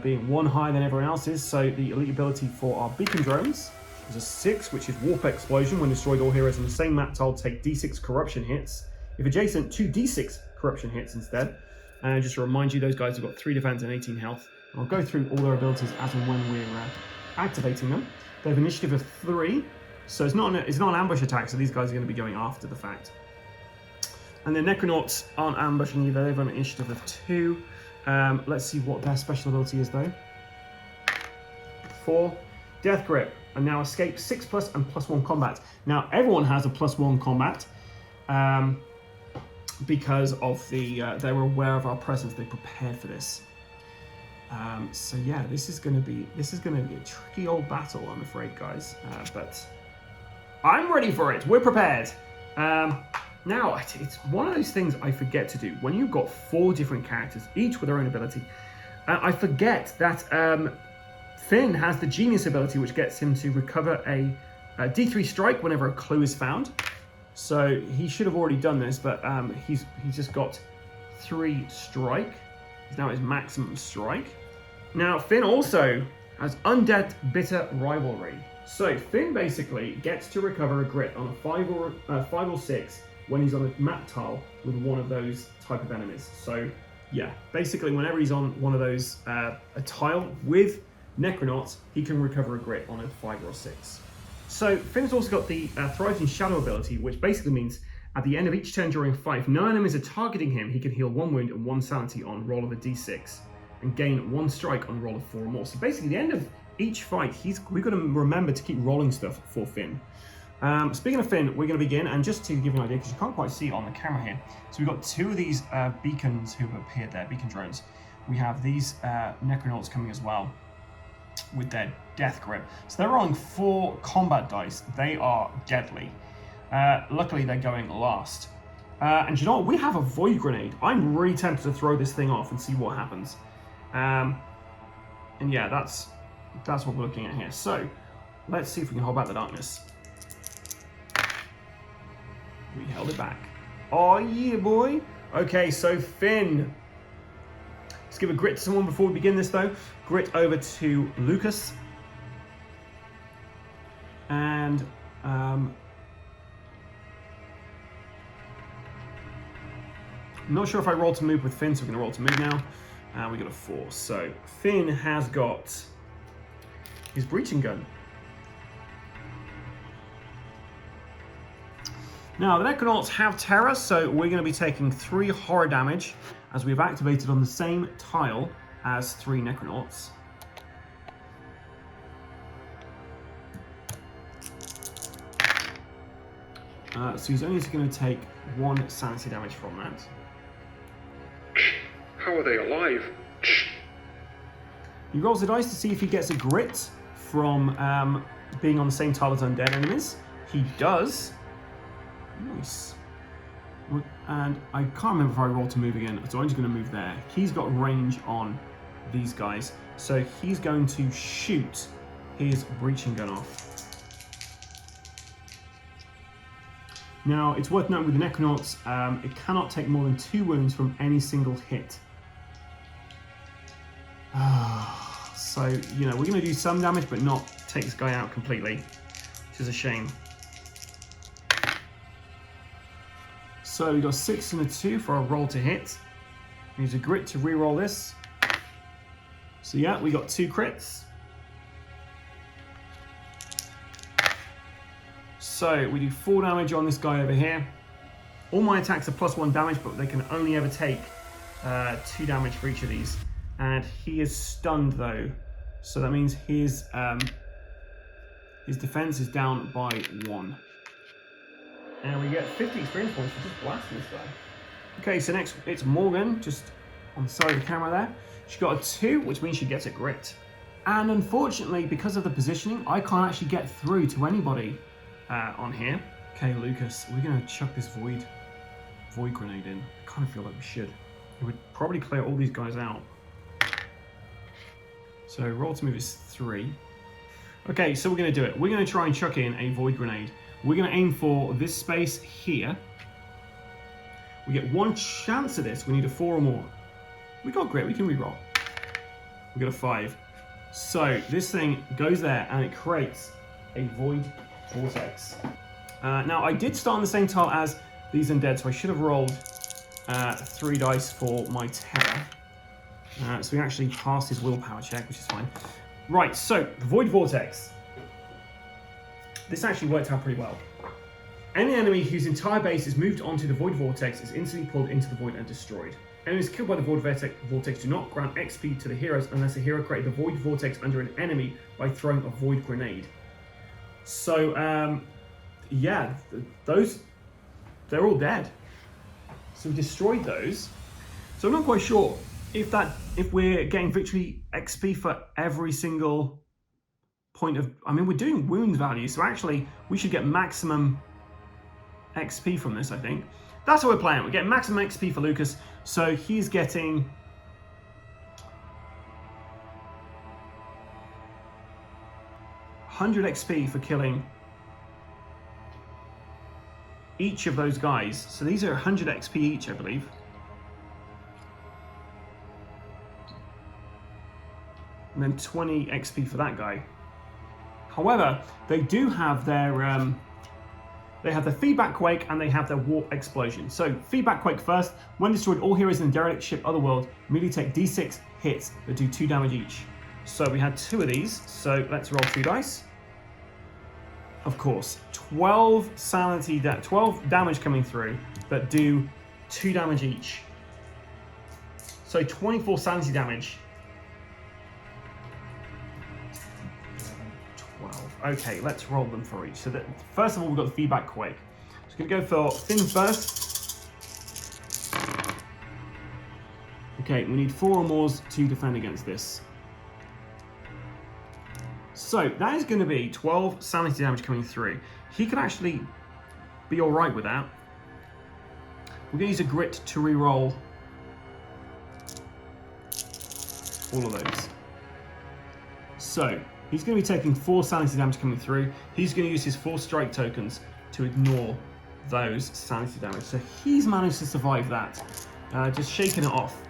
being 1 higher than everyone else's. So the elite ability for our beacon drones is a 6, which is Warp Explosion. When destroyed, all heroes on the same map tile take d6 corruption hits. If adjacent, 2d6 corruption hits instead. And just to remind you, those guys have got 3 defense and 18 health. I'll go through all their abilities as and when we're activating them. They have initiative of 3, so it's not an ambush attack, so these guys are going to be going after the fact. And the Necronauts aren't ambushing either, they've got an initiative of 2. Let's see what their special ability is though. 4. Death Grip, and now escape 6+ and +1 combat. Now everyone has a +1 combat because of they were aware of our presence, they prepared for this. So yeah, this is gonna be a tricky old battle, I'm afraid, guys. But I'm ready for it. We're prepared. Now it's one of those things I forget to do when you've got 4 different characters, each with their own ability. I forget that Finn has the genius ability, which gets him to recover a D3 strike whenever a clue is found. So he should have already done this, but he's just got 3 strike. He's now his maximum strike. Now Finn also has Undead Bitter Rivalry. So Finn basically gets to recover a grit on a 5 or 6 when he's on a map tile with one of those type of enemies. So yeah, basically whenever he's on one of those a tile with Necronauts, he can recover a grit on a 5 or 6. So Finn's also got the Thrives in Shadow ability, which basically means at the end of each turn during a fight, if no enemies are targeting him, he can heal 1 wound and 1 sanity on roll of a d6 and gain 1 strike on roll of 4 or more. So basically at the end of each fight, we've got to remember to keep rolling stuff for Finn. Speaking of Finn, we're going to begin, and just to give you an idea, because you can't quite see it on the camera here, so we've got 2 of these beacons who have appeared there, beacon drones. We have these Necronauts coming as well with their death grip. So they're rolling 4 combat dice. They are deadly. Luckily, they're going last. And you know what? We have a void grenade. I'm really tempted to throw this thing off and see what happens. And yeah, that's what we're looking at here. So let's see if we can hold back the darkness. We held it back. Oh yeah, boy. Okay, so Finn. Let's give a grit to someone before we begin this, though. Grit over to Lucas. And I'm not sure if I roll to move with Finn, so we're going to roll to move now. We got a 4. So Finn has got his breaching gun. Now, the Necronauts have terror, so we're going to be taking 3 horror damage as we've activated on the same tile as 3 Necronauts. So he's only going to take 1 sanity damage from that. How are they alive? He rolls the dice to see if he gets a grit from being on the same tile as undead enemies. He does. Nice. And I can't remember if I roll to move again, so I'm just going to move there. He's got range on these guys, so he's going to shoot his breaching gun off. Now, it's worth noting with the Necronauts, it cannot take more than 2 wounds from any single hit. So, you know, we're going to do some damage, but not take this guy out completely, which is a shame. So we got 6 and a 2 for our roll to hit. Use a grit to re-roll this. So yeah, we got 2 crits. So we do 4 damage on this guy over here. All my attacks are +1 damage, but they can only ever take 2 damage for each of these. And he is stunned though, so that means his defense is down by 1. And we get 50 experience points for just blasting this guy. Okay, so next it's Morgan, just on the side of the camera there. She got a 2, which means she gets a grit. And unfortunately, because of the positioning, I can't actually get through to anybody on here. Okay, Lucas, we're gonna chuck this void grenade in. I kind of feel like we should. It would probably clear all these guys out. So roll to move is 3. Okay, so we're gonna do it. We're gonna try and chuck in a void grenade. We're going to aim for this space here. We get 1 chance of this. We need a 4 or more. We got grit. We can re-roll. We got a 5. So this thing goes there and it creates a void vortex. Now I did start on the same tile as these undead, so I should have rolled 3 dice for my terror. So he actually passed his willpower check, which is fine. Right, so Void Vortex. This actually worked out pretty well. Any enemy whose entire base is moved onto the Void Vortex is instantly pulled into the Void and destroyed. Enemies killed by the Void Vortex do not grant XP to the heroes unless a hero created the Void Vortex under an enemy by throwing a Void Grenade. So, yeah, they're all dead. So we destroyed those. So I'm not quite sure if we're getting victory XP for every single point of... I mean, we're doing wound value, so actually we should get maximum XP from this, I think. That's what we're playing. We're getting maximum XP for Lucas, so he's getting... $100 XP for killing each of those guys. So these are 100 XP each, I believe. And then 20 XP for that guy. However, they do have their the feedback quake and they have their warp explosion. So feedback quake first. When destroyed, all heroes in the Derelict Ship Otherworld immediately take D6 hits that do 2 damage each. So we had 2 of these. So let's roll 2 dice. Of course, 12 damage coming through that do 2 damage each. So 24 sanity damage. 12. Okay, let's roll them for each. So first of all, we've got the feedback quake. So we're going to go for Finn first. Okay, we need 4 or more to defend against this. So that is going to be 12 sanity damage coming through. He can actually be all right with that. We're going to use a grit to re-roll all of those. So he's going to be taking 4 sanity damage coming through. He's going to use his 4 strike tokens to ignore those sanity damage. So he's managed to survive that. Just shaking it off.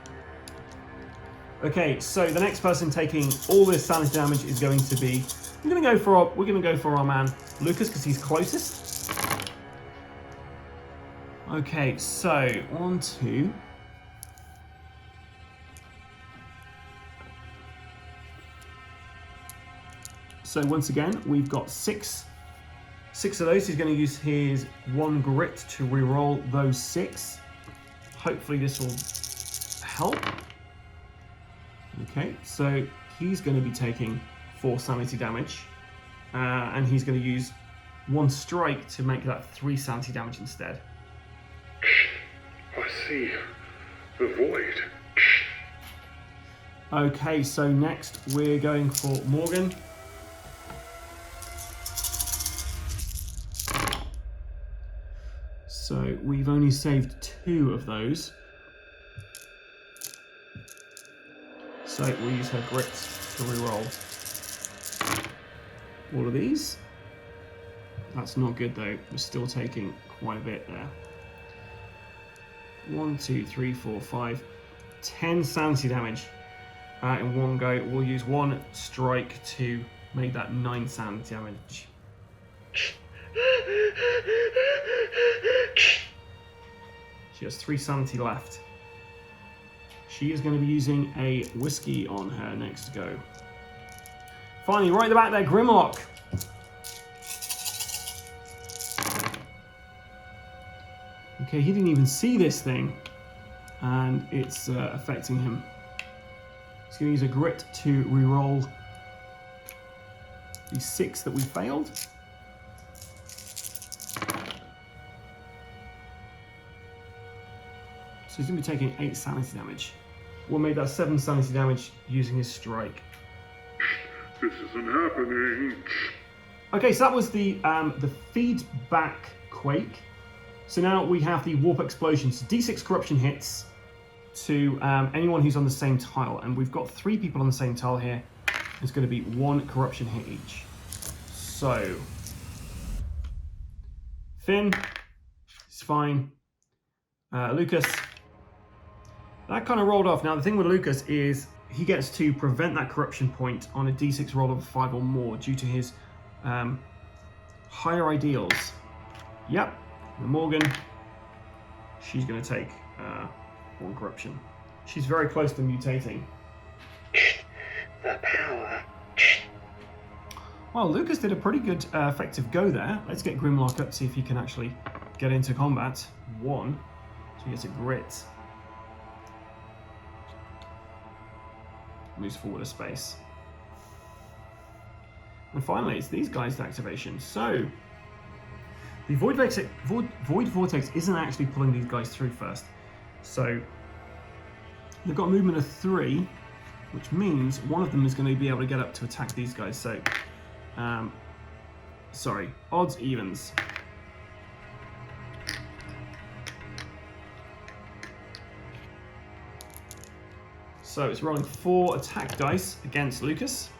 Okay, so the next person taking all this sanity damage is going to be... We're going to go for our man Lucas because he's closest. Okay, so 1, 2. So once again, we've got 6 of those. He's going to use his 1 grit to re-roll those 6. Hopefully this will help. Okay, so he's going to be taking 4 sanity damage, and he's going to use 1 strike to make that 3 sanity damage instead. I see the void. Okay, so next we're going for Morgan. So we've only saved 2 of those. So we'll use her grit to re-roll all of these. That's not good though. We're still taking quite a bit there. 1, 2, 3, 4, 5, 10 sanity damage in one go. We'll use 1 strike to make that 9 sanity damage. She has 3 sanity left. She is going to be using a whiskey on her next go. Finally, right at the back there, Grimlock. Okay, he didn't even see this thing, and it's affecting him. He's going to use a grit to re-roll the 6 that we failed. So he's going to be taking 8 sanity damage. We'll make that 7 sanity damage using his strike. This isn't happening. Okay, so that was the feedback quake. So now we have the warp explosions. D6 corruption hits to anyone who's on the same tile, and we've got 3 people on the same tile here. There's going to be 1 corruption hit each. So Finn is fine. Lucas. That kind of rolled off. Now, the thing with Lucas is he gets to prevent that corruption point on a D6 roll of 5 or more due to his higher ideals. Yep. And Morgan, she's going to take or corruption. She's very close to mutating. The power. Well, Lucas did a pretty good, effective go there. Let's get Grimlock up, see if he can actually get into combat. 1. So he gets a grit. Moves forward a space. And finally, it's these guys to activation. So, the Void Vortex isn't actually pulling these guys through first. So, they've got a movement of 3, which means one of them is going to be able to get up to attack these guys. So, sorry, odds, evens. So it's rolling 4 attack dice against Lucas.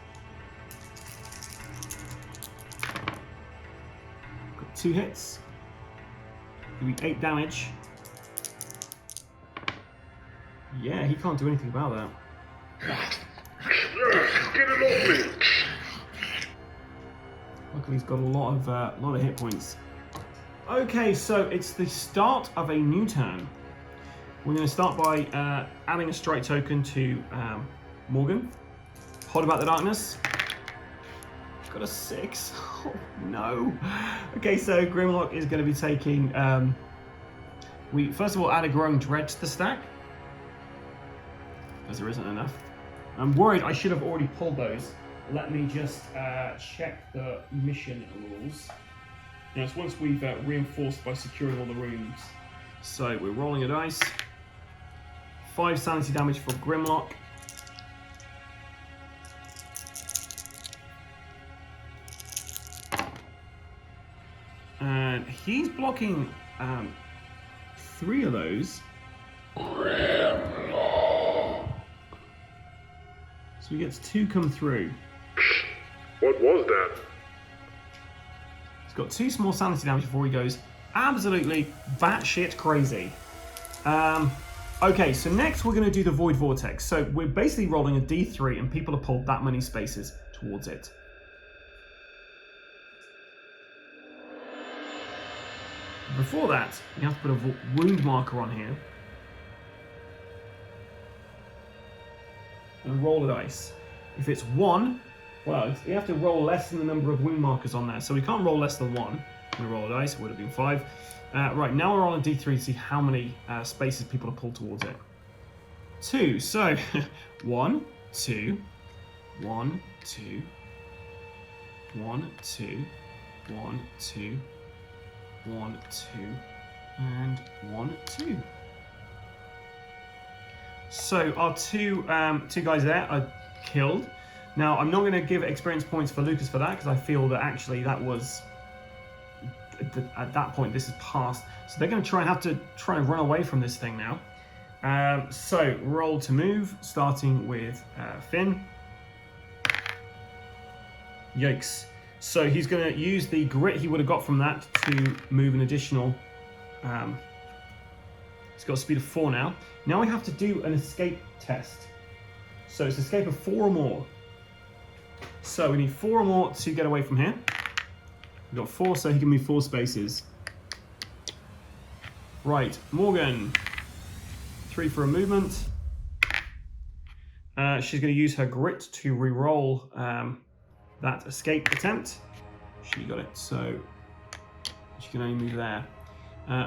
Got 2 hits. Doing 8 damage. Yeah, he can't do anything about that. Get it off me! Luckily, he's got a lot of hit points. Okay, so it's the start of a new turn. We're going to start by adding a strike token to Morgan. Hold about the darkness. Got a 6. Oh no. Okay, so Grimlock is going to be taking. We first of all add a growing dread to the stack, because there isn't enough. I'm worried I should have already pulled those. Let me just check the mission rules. Now, it's once we've reinforced by securing all the rooms. So we're rolling a dice. 5 sanity damage for Grimlock. And he's blocking 3 of those. Grimlock. So he gets 2 come through. What was that? He's got 2 small sanity damage before he goes absolutely batshit crazy. Okay, so next we're going to do the Void Vortex. So we're basically rolling a D3 and people have pulled that many spaces towards it. Before that, you have to put a wound marker on here. And roll a dice. If it's 1, well, you have to roll less than the number of wound markers on there. So we can't roll less than 1. I'm going to roll a dice, it would have been 5. Right, now we're on a D3 to see how many spaces people have pulled towards it. 2, so 1, 2, 1, 2, 1, 2, 1, 2, 1, 2, and 1, 2. So our two guys there are killed. Now I'm not going to give experience points for Lucas for that, because I feel that actually that was at that point this is past. So they're going to try and run away from this thing now. So roll to move, starting with Finn. Yikes. So he's going to use the grit he would have got from that to move an additional. He's got a speed of 4 now. Now we have to do an escape test. So it's escape of 4 or more. So we need 4 or more to get away from here. We've got 4, so he can move 4 spaces. Right, Morgan. 3 for a movement. She's going to use her grit to re-roll that escape attempt. She got it, so she can only move there.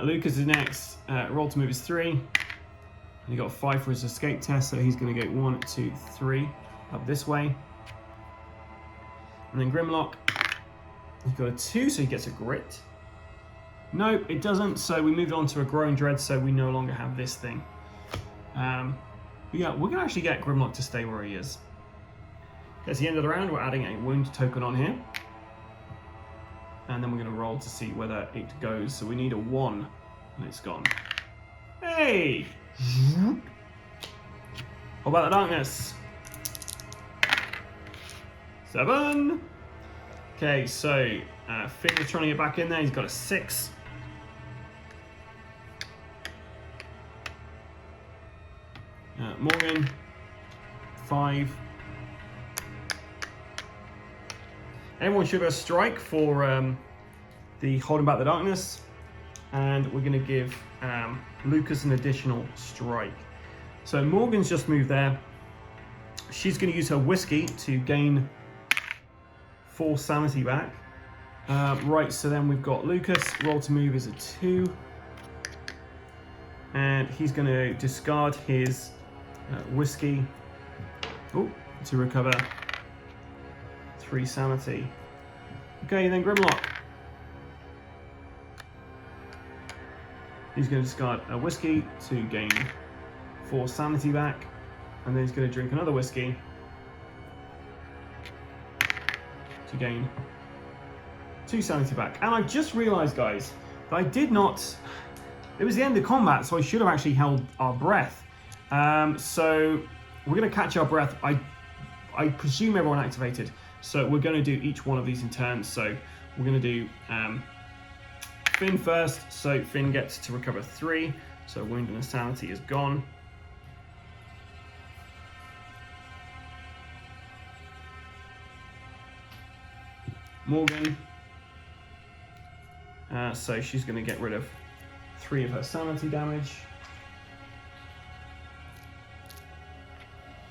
Lucas is next. Roll to move is 3. And he got 5 for his escape test, so he's going to go 1, 2, 3 up this way. And then Grimlock, he's got a 2, so he gets a grit. Nope, it doesn't, so we moved on to a growing dread, so we no longer have this thing. But yeah, we're going to actually get Grimlock to stay where he is. That's the end of the round. We're adding a wound token on here. And then we're going to roll to see whether it goes. So we need a 1, and it's gone. Hey! What about the darkness? 7. Okay, so Finn is trying to get back in there. He's got a 6. Morgan, 5. Everyone should have a strike for the holding back the darkness. and we're going to give Lucas an additional strike. So Morgan's just moved there. She's going to use her whiskey to gain 4 sanity back. Right, so then we've got Lucas. Roll to move is a 2. And he's going to discard his whiskey to recover 3 sanity. Okay, then Grimlock. He's going to discard a whiskey to gain 4 sanity back. And then he's going to drink another whiskey to gain 2 sanity back. And I just realized, guys, that I did not... It was the end of combat, so I should have actually held our breath. So we're going to catch our breath. I presume everyone activated. So we're going to do each one of these in turn. So we're going to do Finn first. So Finn gets to recover 3. So wound and sanity is gone. Morgan. So she's going to get rid of 3 of her sanity damage.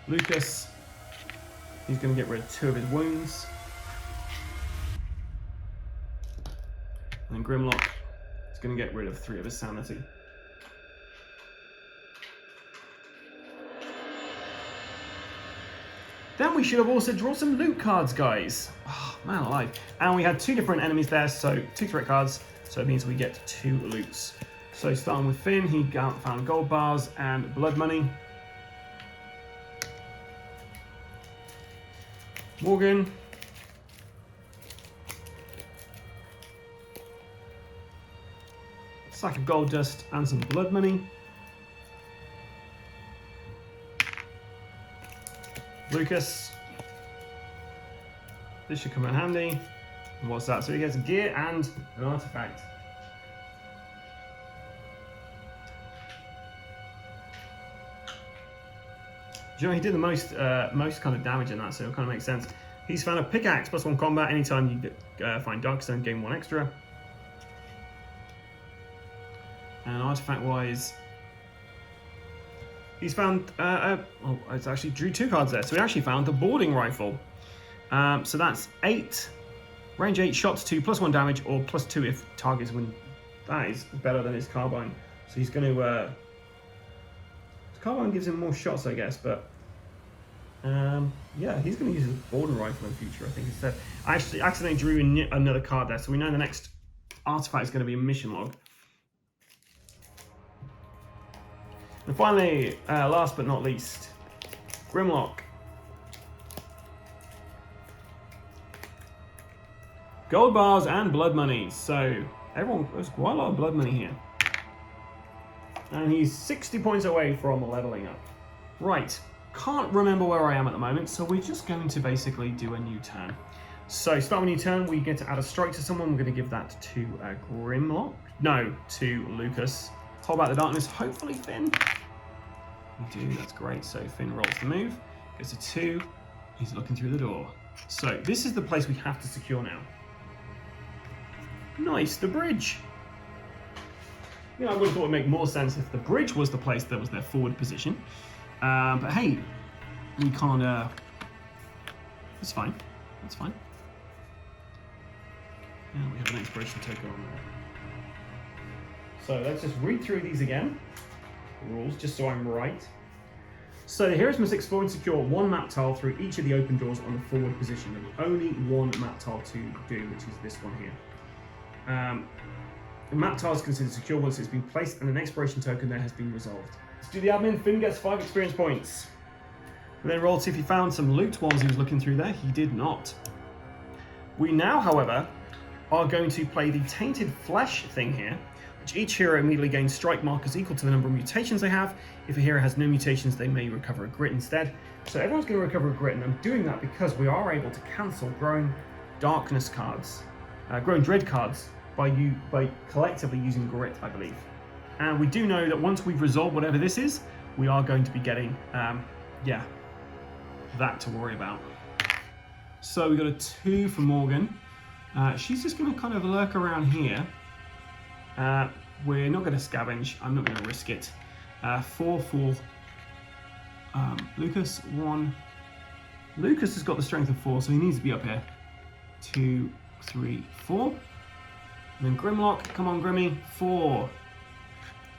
Lucas, he's going to get rid of 2 of his wounds. And then Grimlock is going to get rid of 3 of his sanity. Then we should have also drawn some loot cards, guys. Oh, man alive. And we had 2 different enemies there, so 2 threat cards. So it means we get 2 loots. So starting with Finn, he found gold bars and blood money. Morgan. Sack of gold dust and some blood money. Lucas. This should come in handy. And what's that? So he gets a gear and an artifact. Do you know, he did the most kind of damage in that, so it kind of makes sense. He's found a pickaxe, +1 combat. Anytime you find Darkstone, gain 1 extra. And artifact-wise, he's found, it's actually drew 2 cards there. So he actually found the boarding rifle. So that's 8, range 8, shots 2, +1 damage, or +2 if targets win. That is better than his carbine. So he's going to, his carbine gives him more shots, I guess, but yeah, he's going to use his boarding rifle in future, I think, instead. I actually accidentally drew another card there, so we know the next artifact is going to be a mission log. And finally, last but not least, Grimlock. Gold bars and blood money. So there's quite a lot of blood money here. And he's 60 points away from leveling up. Right, can't remember where I am at the moment, so we're just going to basically do a new turn. So start with a new turn, we get to add a strike to someone. We're going to give that to Grimlock. No, to Lucas. Hold back the darkness, hopefully Finn. We do, that's great. So Finn rolls the move, gets a 2. He's looking through the door. So this is the place we have to secure now. Nice, the bridge. You know, I would have thought it would make more sense if the bridge was the place that was their forward position. But hey, we can't, that's fine, that's fine. Yeah, we have an exploration token on there. So let's just read through these again, the rules, just so I'm right. So the heroes must explore and secure 1 map tile through each of the open doors on the forward position. There's only 1 map tile to do, which is this one here. The map tile is considered secure once it's been placed and an exploration token there has been resolved. Let's do the admin. Finn gets 5 experience points. And then roll to see if he found some loot while he was looking through there. He did not. We now, however, are going to play the Tainted Flesh thing here, which each hero immediately gains strike markers equal to the number of mutations they have. If a hero has no mutations, they may recover a grit instead. So everyone's going to recover a grit, and I'm doing that because we are able to cancel Growing Darkness cards, Growing Dread cards, by collectively using grit, I believe. And we do know that once we've resolved whatever this is, we are going to be getting, that to worry about. So we got a 2 for Morgan. She's just going to kind of lurk around here. We're not going to scavenge. I'm not going to risk it. 4 for Lucas. 1. Lucas has got the strength of 4, so he needs to be up here. 2, 3, 4. And then Grimlock. Come on, Grimmy. 4.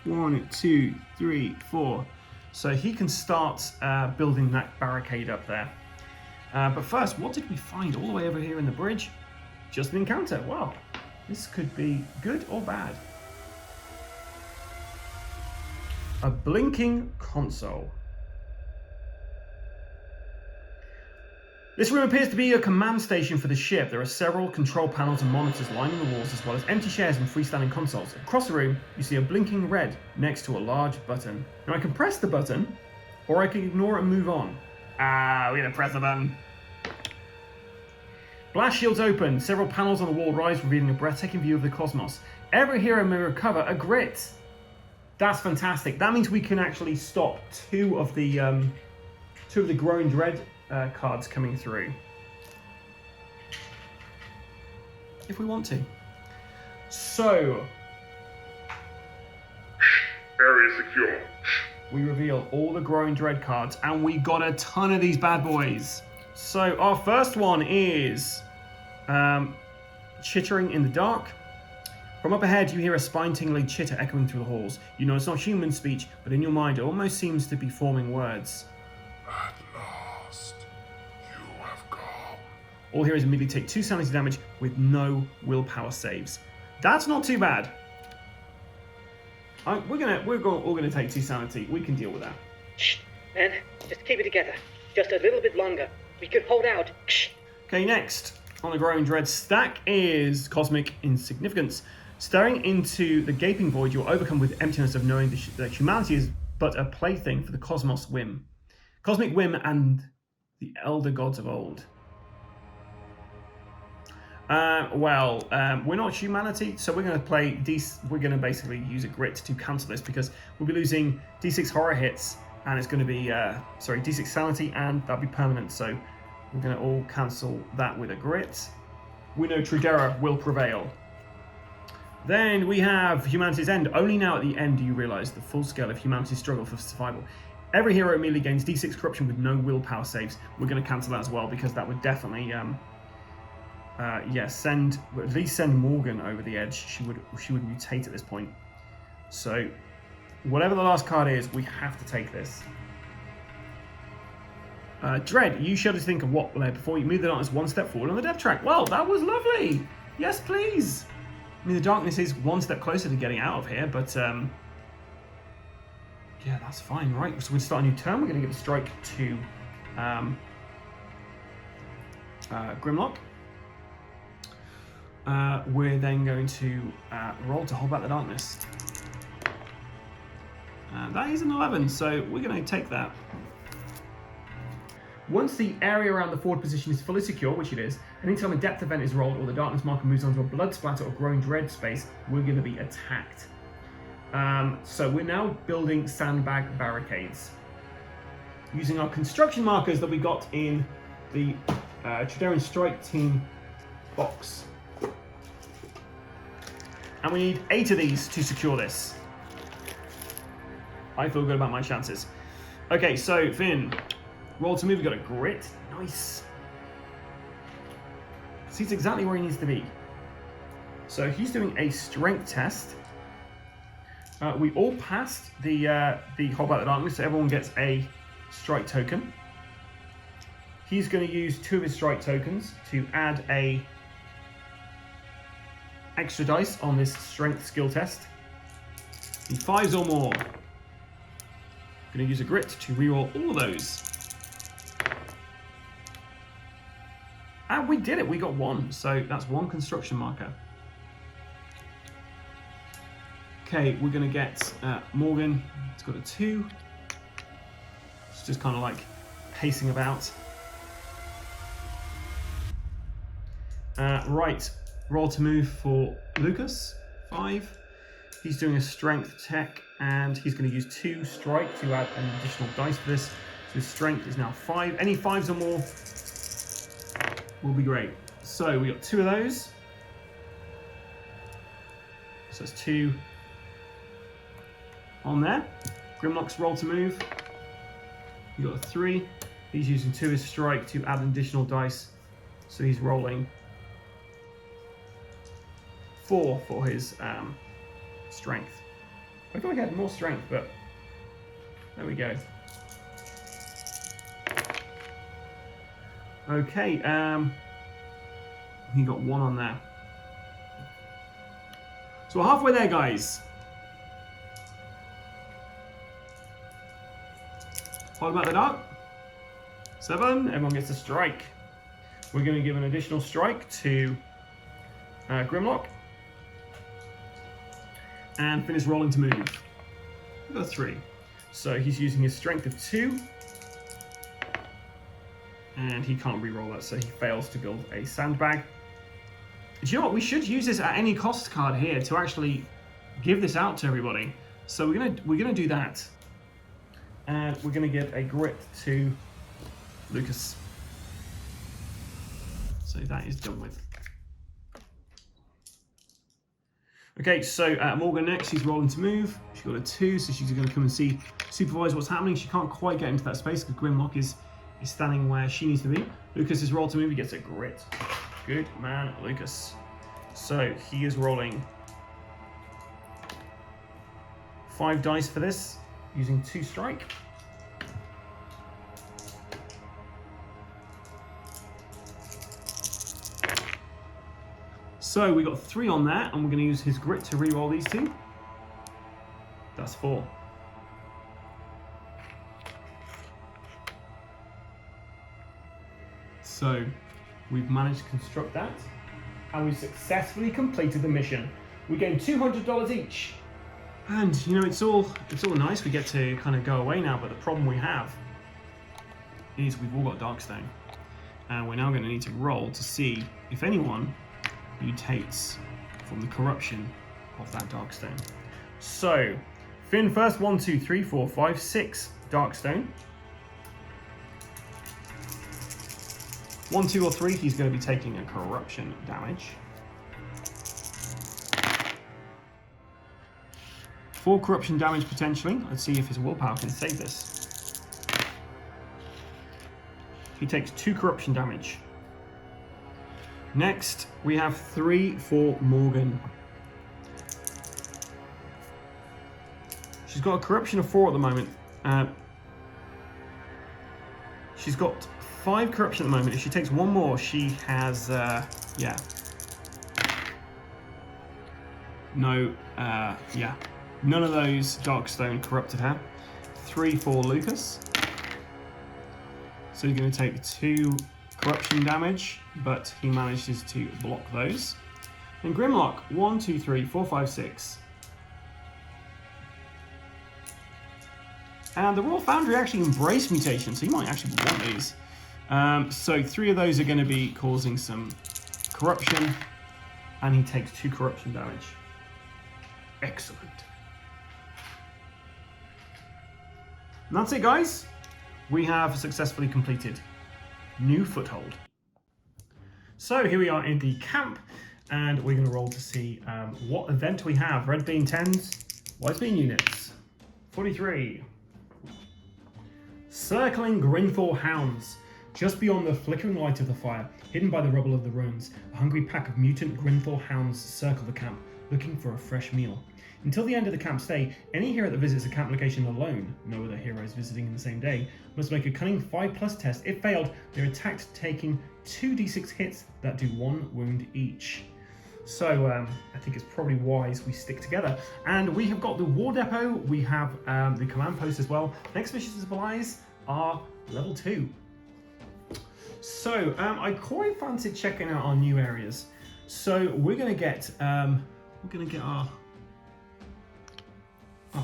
1, 2, 3, 4. So he can start building that barricade up there. But first, what did we find all the way over here in the bridge? Just an encounter. Wow. This could be good or bad. A blinking console. This room appears to be a command station for the ship. There are several control panels and monitors lining the walls, as well as empty chairs and freestanding consoles. Across the room, you see a blinking red next to a large button. Now I can press the button, or I can ignore it and move on. We're gonna press the button. Blast shields open. Several panels on the wall rise, revealing a breathtaking view of the cosmos. Every hero may recover a grit. That's fantastic. That means we can actually stop two of the Growing Dread cards coming through, if we want to. So, Area secure. we reveal all the Growing Dread cards, and we got a ton of these bad boys. So our first one is Chittering in the Dark. From up ahead, you hear a spine-tingling chitter echoing through the halls. You know it's not human speech, but in your mind, it almost seems to be forming words. At last, you have come. All heroes immediately take 2 sanity damage with no willpower saves. That's not too bad. We're all gonna take 2 sanity. We can deal with that. Shh, man. Just keep it together. Just a little bit longer. We can hold out. Shh. Okay, next on the Growing Dread stack is Cosmic Insignificance. Staring into the gaping void, you're overcome with emptiness of knowing that humanity is but a plaything for the cosmos whim. Cosmic whim and the elder gods of old. We're not humanity, so we're going to play we're going to basically use a grit to cancel this, because we'll be losing D6 horror hits, and it's going to be D6 sanity, and that'll be permanent. So we're going to all cancel that with a grit. We know Trederran will prevail. Then we have Humanity's End. Only now at the end do you realise the full scale of humanity's struggle for survival. Every hero immediately gains D6 corruption with no willpower saves. We're going to cancel that as well, because that would definitely at least send Morgan over the edge. She would mutate at this point. So whatever the last card is, we have to take this. Dread, you shudder to think of what before you move the darkness 1 step forward on the death track. Well, that was lovely. Yes, please. I mean, the darkness is 1 step closer to getting out of here, but yeah, that's fine, right? So we'll start a new turn. We're going to give a strike to Grimlock. We're then going to roll to hold back the darkness. That is an 11, so we're going to take that. Once the area around the forward position is fully secure, which it is, anytime a depth event is rolled or the darkness marker moves onto a blood splatter or Growing Dread space, we're going to be attacked. So we're now building sandbag barricades. Using our construction markers that we got in the Trederran Strike Team box. And we need 8 of these to secure this. I feel good about my chances. Okay, so Finn, roll to move. We got a grit. Nice. So he's exactly where he needs to be. So he's doing a strength test. We all passed the Hold Back the Darkness, so everyone gets a strike token. He's going to use 2 of his strike tokens to add a extra dice on this strength skill test. Need 5s or more. Going to use a grit to reroll all of those. And we did it. We got 1. So that's 1 construction marker. Okay, we're going to get Morgan. It's got a 2. It's just kind of like pacing about. Right. Roll to move for Lucas. 5. He's doing a strength check, and he's going to use 2 strike to add an additional dice for this. So his strength is now 5. Any 5s or more will be great. So we got 2 of those. So it's 2, on there. Grimlock's roll to move. You got a 3. He's using 2 as strike to add an additional dice. So he's rolling 4 for his strength. I thought he had more strength, but there we go. Okay, he got 1 on there. So we're halfway there, guys. What about the dark? 7. Everyone gets a strike. We're going to give an additional strike to Grimlock. And finish rolling to move. We've got a 3. So he's using his strength of 2. And he can't re-roll that, so he fails to build a sandbag. Do you know what? We should use this at any cost card here to actually give this out to everybody. So we're gonna do that. And we're gonna give a grit to Lucas. So that is done with. Okay, so Morgan next, she's rolling to move. She's got a 2, so she's going to come and supervise what's happening. She can't quite get into that space because Grimlock is standing where she needs to be. Lucas is rolled to move, he gets a grit. Good man, Lucas. So he is rolling 5 dice for this, using 2 strike. So we got 3 on that, and we're going to use his grit to re-roll these 2. That's 4. So we've managed to construct that, and we've successfully completed the mission. We gained $200 each, and you know it's all nice. We get to kind of go away now, but the problem we have is we've all got Darkstone, and we're now going to need to roll to see if anyone mutates from the corruption of that Darkstone. So, Finn first, 1, 2, 3, 4, 5, 6 Darkstone. 1, 2, or 3, he's going to be taking a corruption damage. 4 corruption damage potentially. Let's see if his willpower can save this. He takes 2 corruption damage. Next, we have 3 for Morgan. She's got a corruption of 4 at the moment. She's got 5 corruption at the moment. If she takes 1 more, she has, yeah. No, yeah. None of those Darkstone corrupted her. 3 for Lucas. So he's going to take 2 corruption damage, but he manages to block those. And Grimlock, 1, 2, 3, 4, 5, 6. And the Royal Foundry actually embraced mutation, so you might actually want these. So 3 of those are going to be causing some corruption, and he takes 2 corruption damage. Excellent. And that's it, guys. We have successfully completed New Foothold. So here we are in the camp, and we're going to roll to see what event we have. Red bean 10s, white bean units. 43. Circling Grinthor hounds. Just beyond the flickering light of the fire, hidden by the rubble of the ruins, a hungry pack of mutant Grinthor hounds circle the camp, looking for a fresh meal. Until the end of the camp stay, any hero that visits a camp location alone, no other heroes visiting in the same day, must make a cunning 5+ test. If failed, they're attacked, taking 2d6 hits that do 1 wound each. So I think it's probably wise we stick together. And we have got the War Depot, we have the command post as well. Next mission supplies are level 2. So I quite fancy checking out our new areas. So we're gonna get our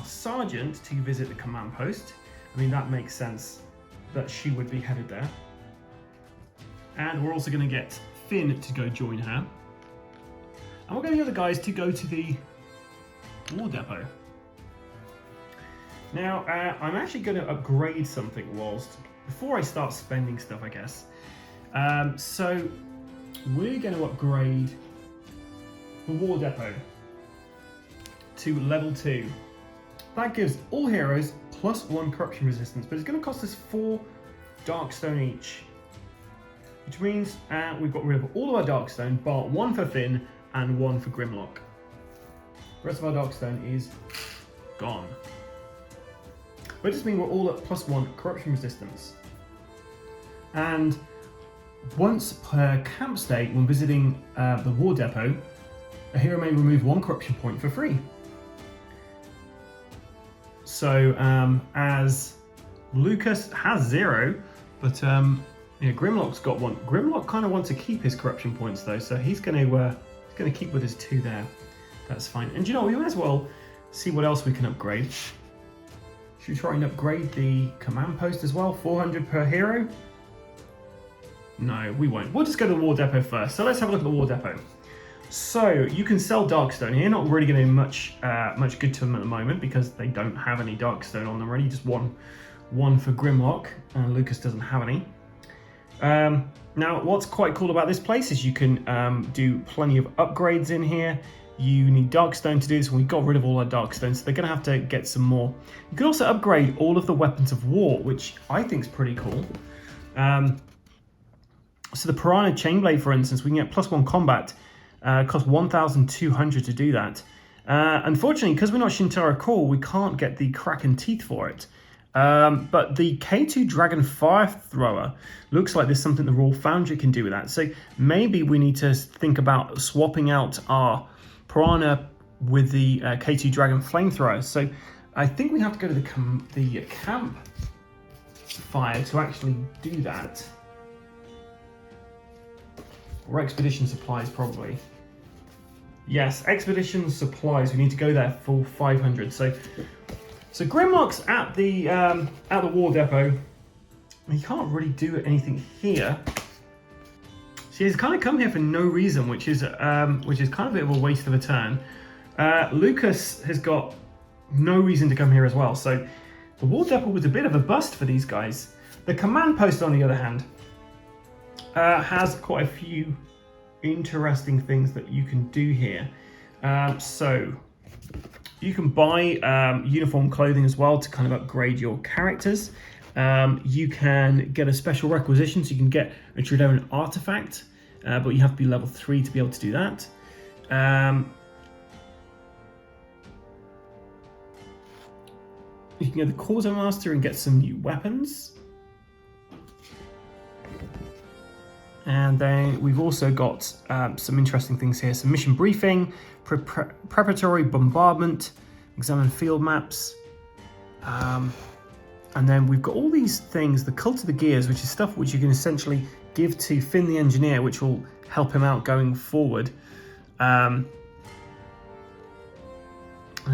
sergeant to visit the command post. I mean, that makes sense that she would be headed there. And we're also gonna get Finn to go join her. And we're going to get the other guys to go to the War Depot. Now, I'm actually going to upgrade something before I start spending stuff, I guess. So, we're going to upgrade the War Depot to level 2. That gives all heroes +1 corruption resistance, but it's going to cost us 4 Darkstone each. Which means we've got rid of all of our Darkstone, bar 1 for Finn and 1 for Grimlock. The rest of our Darkstone is gone. But it just means we're all at +1 corruption resistance. And once per camp state, when visiting the War Depot, a hero may remove 1 corruption point for free. So as Lucas has 0, but Grimlock's got 1. Grimlock kind of wants to keep his corruption points though, so he's going to keep with his 2 there. That's fine. And you know, we might as well see what else we can upgrade. Should we try and upgrade the command post as well? 400 per hero? No, we won't. We'll just go to the War Depot first. So let's have a look at the War Depot. So you can sell Darkstone here. Not really going to be much good to them at the moment because they don't have any Darkstone on them already. Just one for Grimlock, and Lucas doesn't have any. Now, what's quite cool about this place is you can do plenty of upgrades in here. You need Darkstone to do this, and we got rid of all our Darkstone, so they're going to have to get some more. You can also upgrade all of the weapons of war, which I think is pretty cool. So the Piranha Chainblade, for instance, we can get +1 combat. Costs 1,200 to do that. Unfortunately, because we're not Shintaro Core, we can't get the Kraken Teeth for it. But the K2 Dragon Fire Thrower looks like there's something the Royal Foundry can do with that. So maybe we need to think about swapping out our Piranha with the K2 Dragon Flamethrower. So I think we have to go to the camp fire to actually do that. Or Expedition Supplies, probably. Yes, Expedition Supplies. We need to go there for 500. So Grimlock's at the War Depot. He can't really do anything here. So he's kind of come here for no reason, which is kind of a bit of a waste of a turn. Lucas has got no reason to come here as well. So the War Depot was a bit of a bust for these guys. The command post, on the other hand, has quite a few interesting things that you can do here. So you can buy uniform clothing as well to kind of upgrade your characters. You can get a special requisition, so you can get a Trederran artifact, but you have to be level 3 to be able to do that. You can get the Quartermaster and get some new weapons. And then we've also got some interesting things here. Some mission briefing, preparatory bombardment, examine field maps. And then we've got all these things, the Cult of the Gears, which is stuff which you can essentially give to Finn the Engineer, which will help him out going forward. And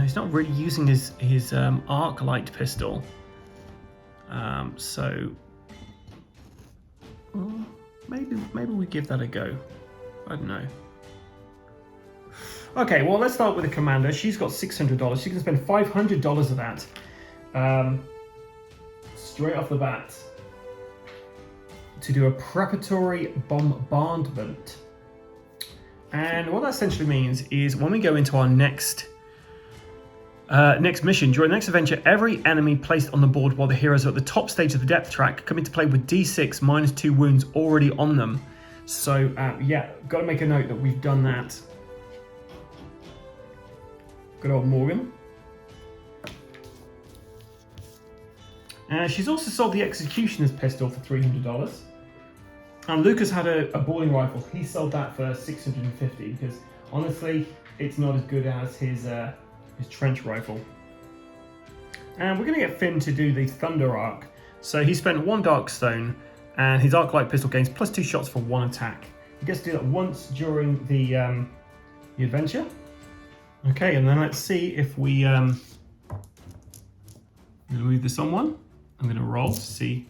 he's not really using his arc light pistol. Maybe we give that a go. I don't know. Okay, well, let's start with the commander. She's got $600. She can spend $500 of that straight off the bat to do a preparatory bombardment. And what that essentially means is when we go into our next mission, during the next adventure, every enemy placed on the board while the heroes are at the top stage of the depth track come into play with D6 -2 wounds already on them. So yeah, got to make a note that we've done that. Good old Morgan. She's also sold the Executioner's pistol for $300. And Lucas had a boarding rifle. He sold that for $650 because honestly, it's not as good as his trench rifle. And we're going to get Finn to do the Thunder Arc. So he spent 1 Darkstone, and his Arc Light pistol gains +2 shots for 1 attack. He gets to do that once during the adventure. Okay, and then let's see if we move this on 1. I'm going to roll to see.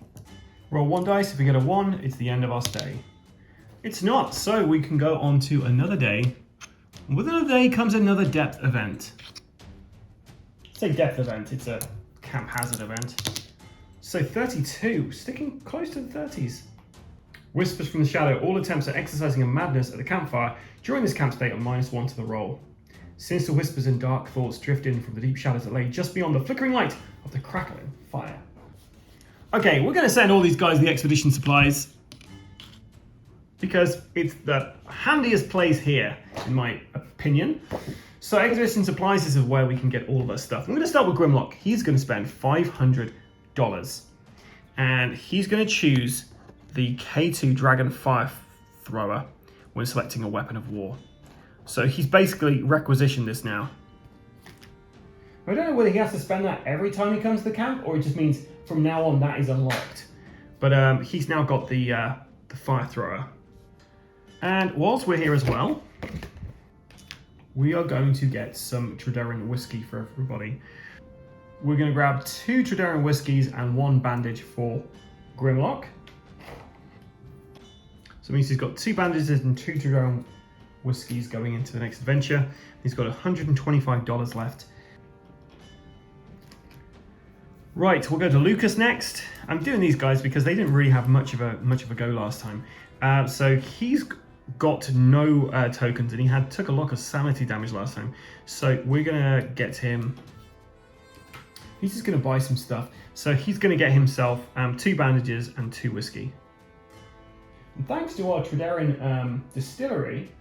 Roll 1 dice. If we get a 1, it's the end of our stay. It's not, so we can go on to another day. With another day comes another depth event. Say depth event, it's a camp hazard event. So 32, sticking close to the 30s. Whispers from the shadow, all attempts at exercising a madness at the campfire during this camp state are -1 to the roll. Sinister whispers and dark thoughts drift in from the deep shadows that lay just beyond the flickering light of the crackling fire. Okay, we're going to send all these guys the expedition supplies because it's the handiest place here, in my opinion. So expedition supplies is where we can get all of our stuff. I'm going to start with Grimlock. He's going to spend $500, and he's going to choose the K2 Dragon Fire Thrower when selecting a weapon of war. So he's basically requisitioned this now. I don't know whether he has to spend that every time he comes to the camp, or it just means from now on that is unlocked. But he's now got the Fire Thrower. And whilst we're here as well, we are going to get some Trederran whiskey for everybody. We're going to grab 2 Trederran whiskeys and 1 bandage for Grimlock. So it means he's got 2 bandages and 2 Trederran whiskeys going into the next adventure. He's got $125 left. Right, we'll go to Lucas next. I'm doing these guys because they didn't really have much of a go last time. So he's got no tokens, and he took a lot of sanity damage last time. So we're gonna get him. He's just gonna buy some stuff. So he's gonna get himself 2 bandages and 2 whiskey. And thanks to our Trederran distillery,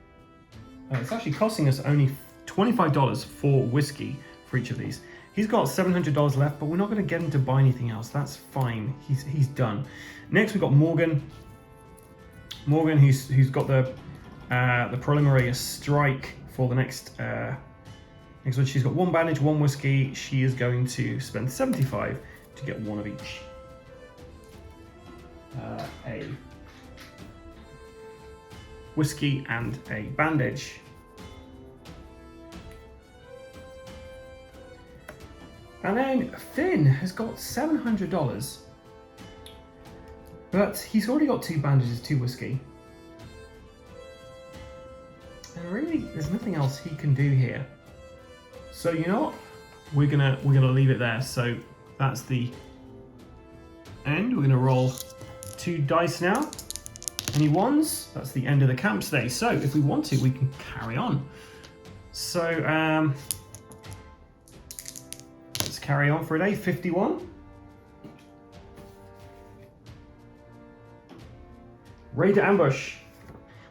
it's actually costing us only $25 for whiskey for each of these. He's got $700 left, but we're not going to get him to buy anything else. That's fine. He's done. Next, we've got Morgan. Morgan, who's got the preliminary strike for the next one. She's got 1 bandage, 1 whiskey. She is going to spend $75 to get 1 of each. A whiskey and a bandage. And then Finn has got $700, but he's already got 2 bandages, 2 whiskey. And really, there's nothing else he can do here. So you know what? We're gonna leave it there. So that's the end. We're gonna roll 2 dice now. Any ones? That's the end of the camp stay. So if we want to, we can carry on. So let's carry on for a day. 51. Raider ambush.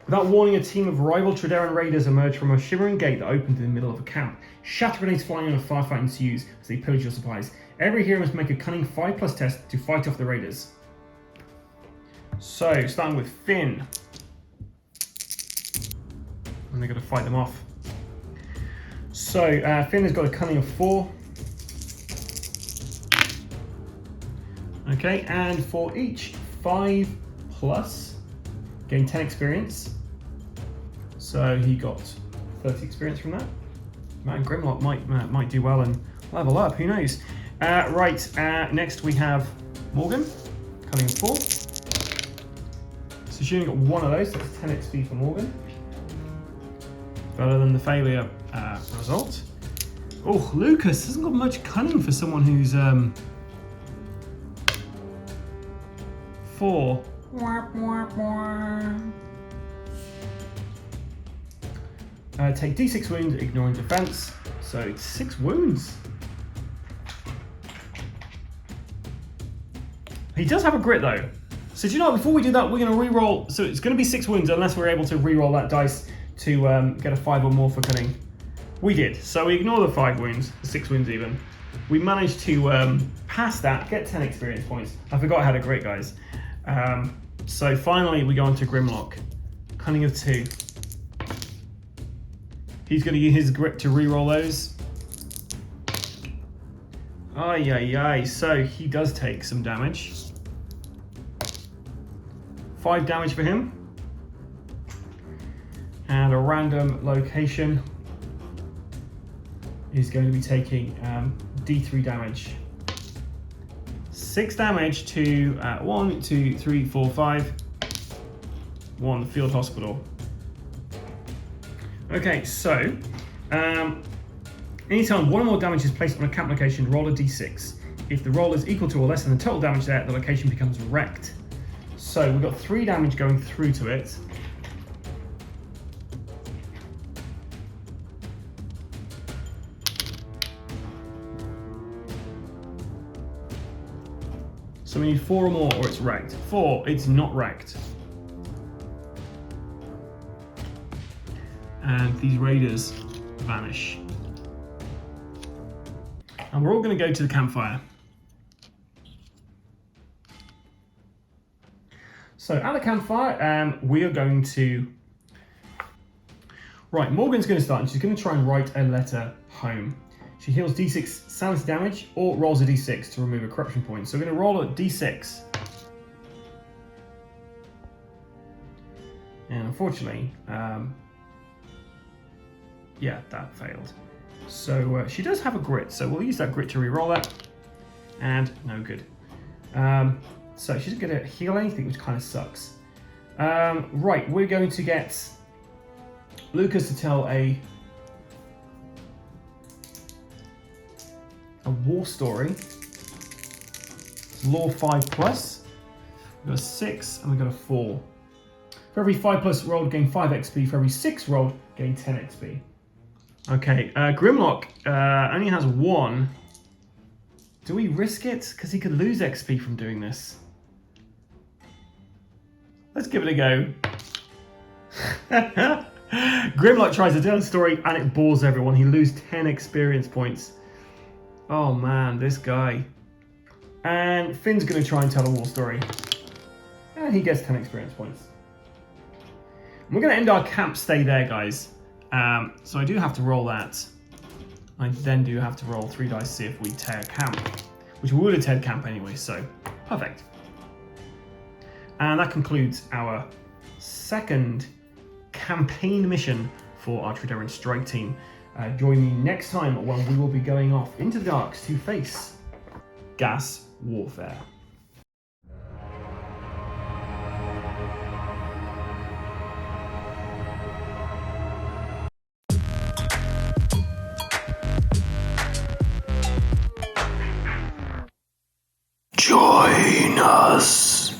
Without warning, a team of rival Trederran raiders emerge from a shimmering gate that opened in the middle of a camp. Shatter grenades flying and a firefight ensues as they pillage your supplies. Every hero must make a cunning 5+ test to fight off the raiders. So, starting with Finn. And they're going to fight them off. So, Finn has got a cunning of 4. Okay, and for each 5+, gain 10 experience. So he got 30 experience from that. Man, Grimlock might do well and level up, who knows. Next we have Morgan, cunning of 4. So she only got 1 of those, so that's 10 XP for Morgan. Better than the failure result. Oh, Lucas hasn't got much cunning for someone who's 4. Take D6 wounds, ignoring defense. So it's 6 wounds. He does have a grit though. So do you know what, before we do that, we're going to re-roll. So it's going to be 6 wounds unless we're able to re-roll that dice to get a 5 or more for cunning. We did. So we ignore the 5 wounds, 6 wounds even. We managed to pass that, get 10 experience points. I forgot I had a grit, guys. So finally we go on to Grimlock. Cunning of 2. He's going to use his grit to re-roll those. Ay. So he does take some damage. 5 damage for him. And a random location is going to be taking D3 damage. 6 damage to 1, 2, 3, 4, 5. 1, the field hospital. Okay, so anytime 1 or more damage is placed on a camp location, roll a d6. If the roll is equal to or less than the total damage there, the location becomes wrecked. So we've got 3 damage going through to it. So we need 4 or more or it's wrecked. 4, it's not wrecked. And these raiders vanish. And we're all going to go to the campfire. So at the campfire, we are going to... Right, Morgan's going to start and she's going to try and write a letter home. She heals D6 silence damage or rolls a D6 to remove a corruption point. So we're going to roll a D6. And unfortunately, yeah, that failed. So she does have a grit, so we'll use that grit to re-roll that. And no good. So she's going to heal anything, which kind of sucks. Right, we're going to get Lucas to tell a war story. Law 5+. We've got a 6 and we've got a 4. For every 5+ rolled, gain 5 XP. For every 6 rolled, gain 10 XP. Okay, Grimlock only has 1. Do we risk it? Because he could lose XP from doing this. Let's give it a go. Grimlock tries to tell a story and it bores everyone. He loses 10 experience points. Oh man, this guy. And Finn's going to try and tell a war story. And he gets 10 experience points. We're going to end our camp stay there, guys. So I do have to roll that. I then do have to roll 3 dice to see if we tear camp. Which we would have teared camp anyway, so perfect. And that concludes our second campaign mission for our Trederran strike team. Join me next time when we will be going off into the darks to face gas warfare.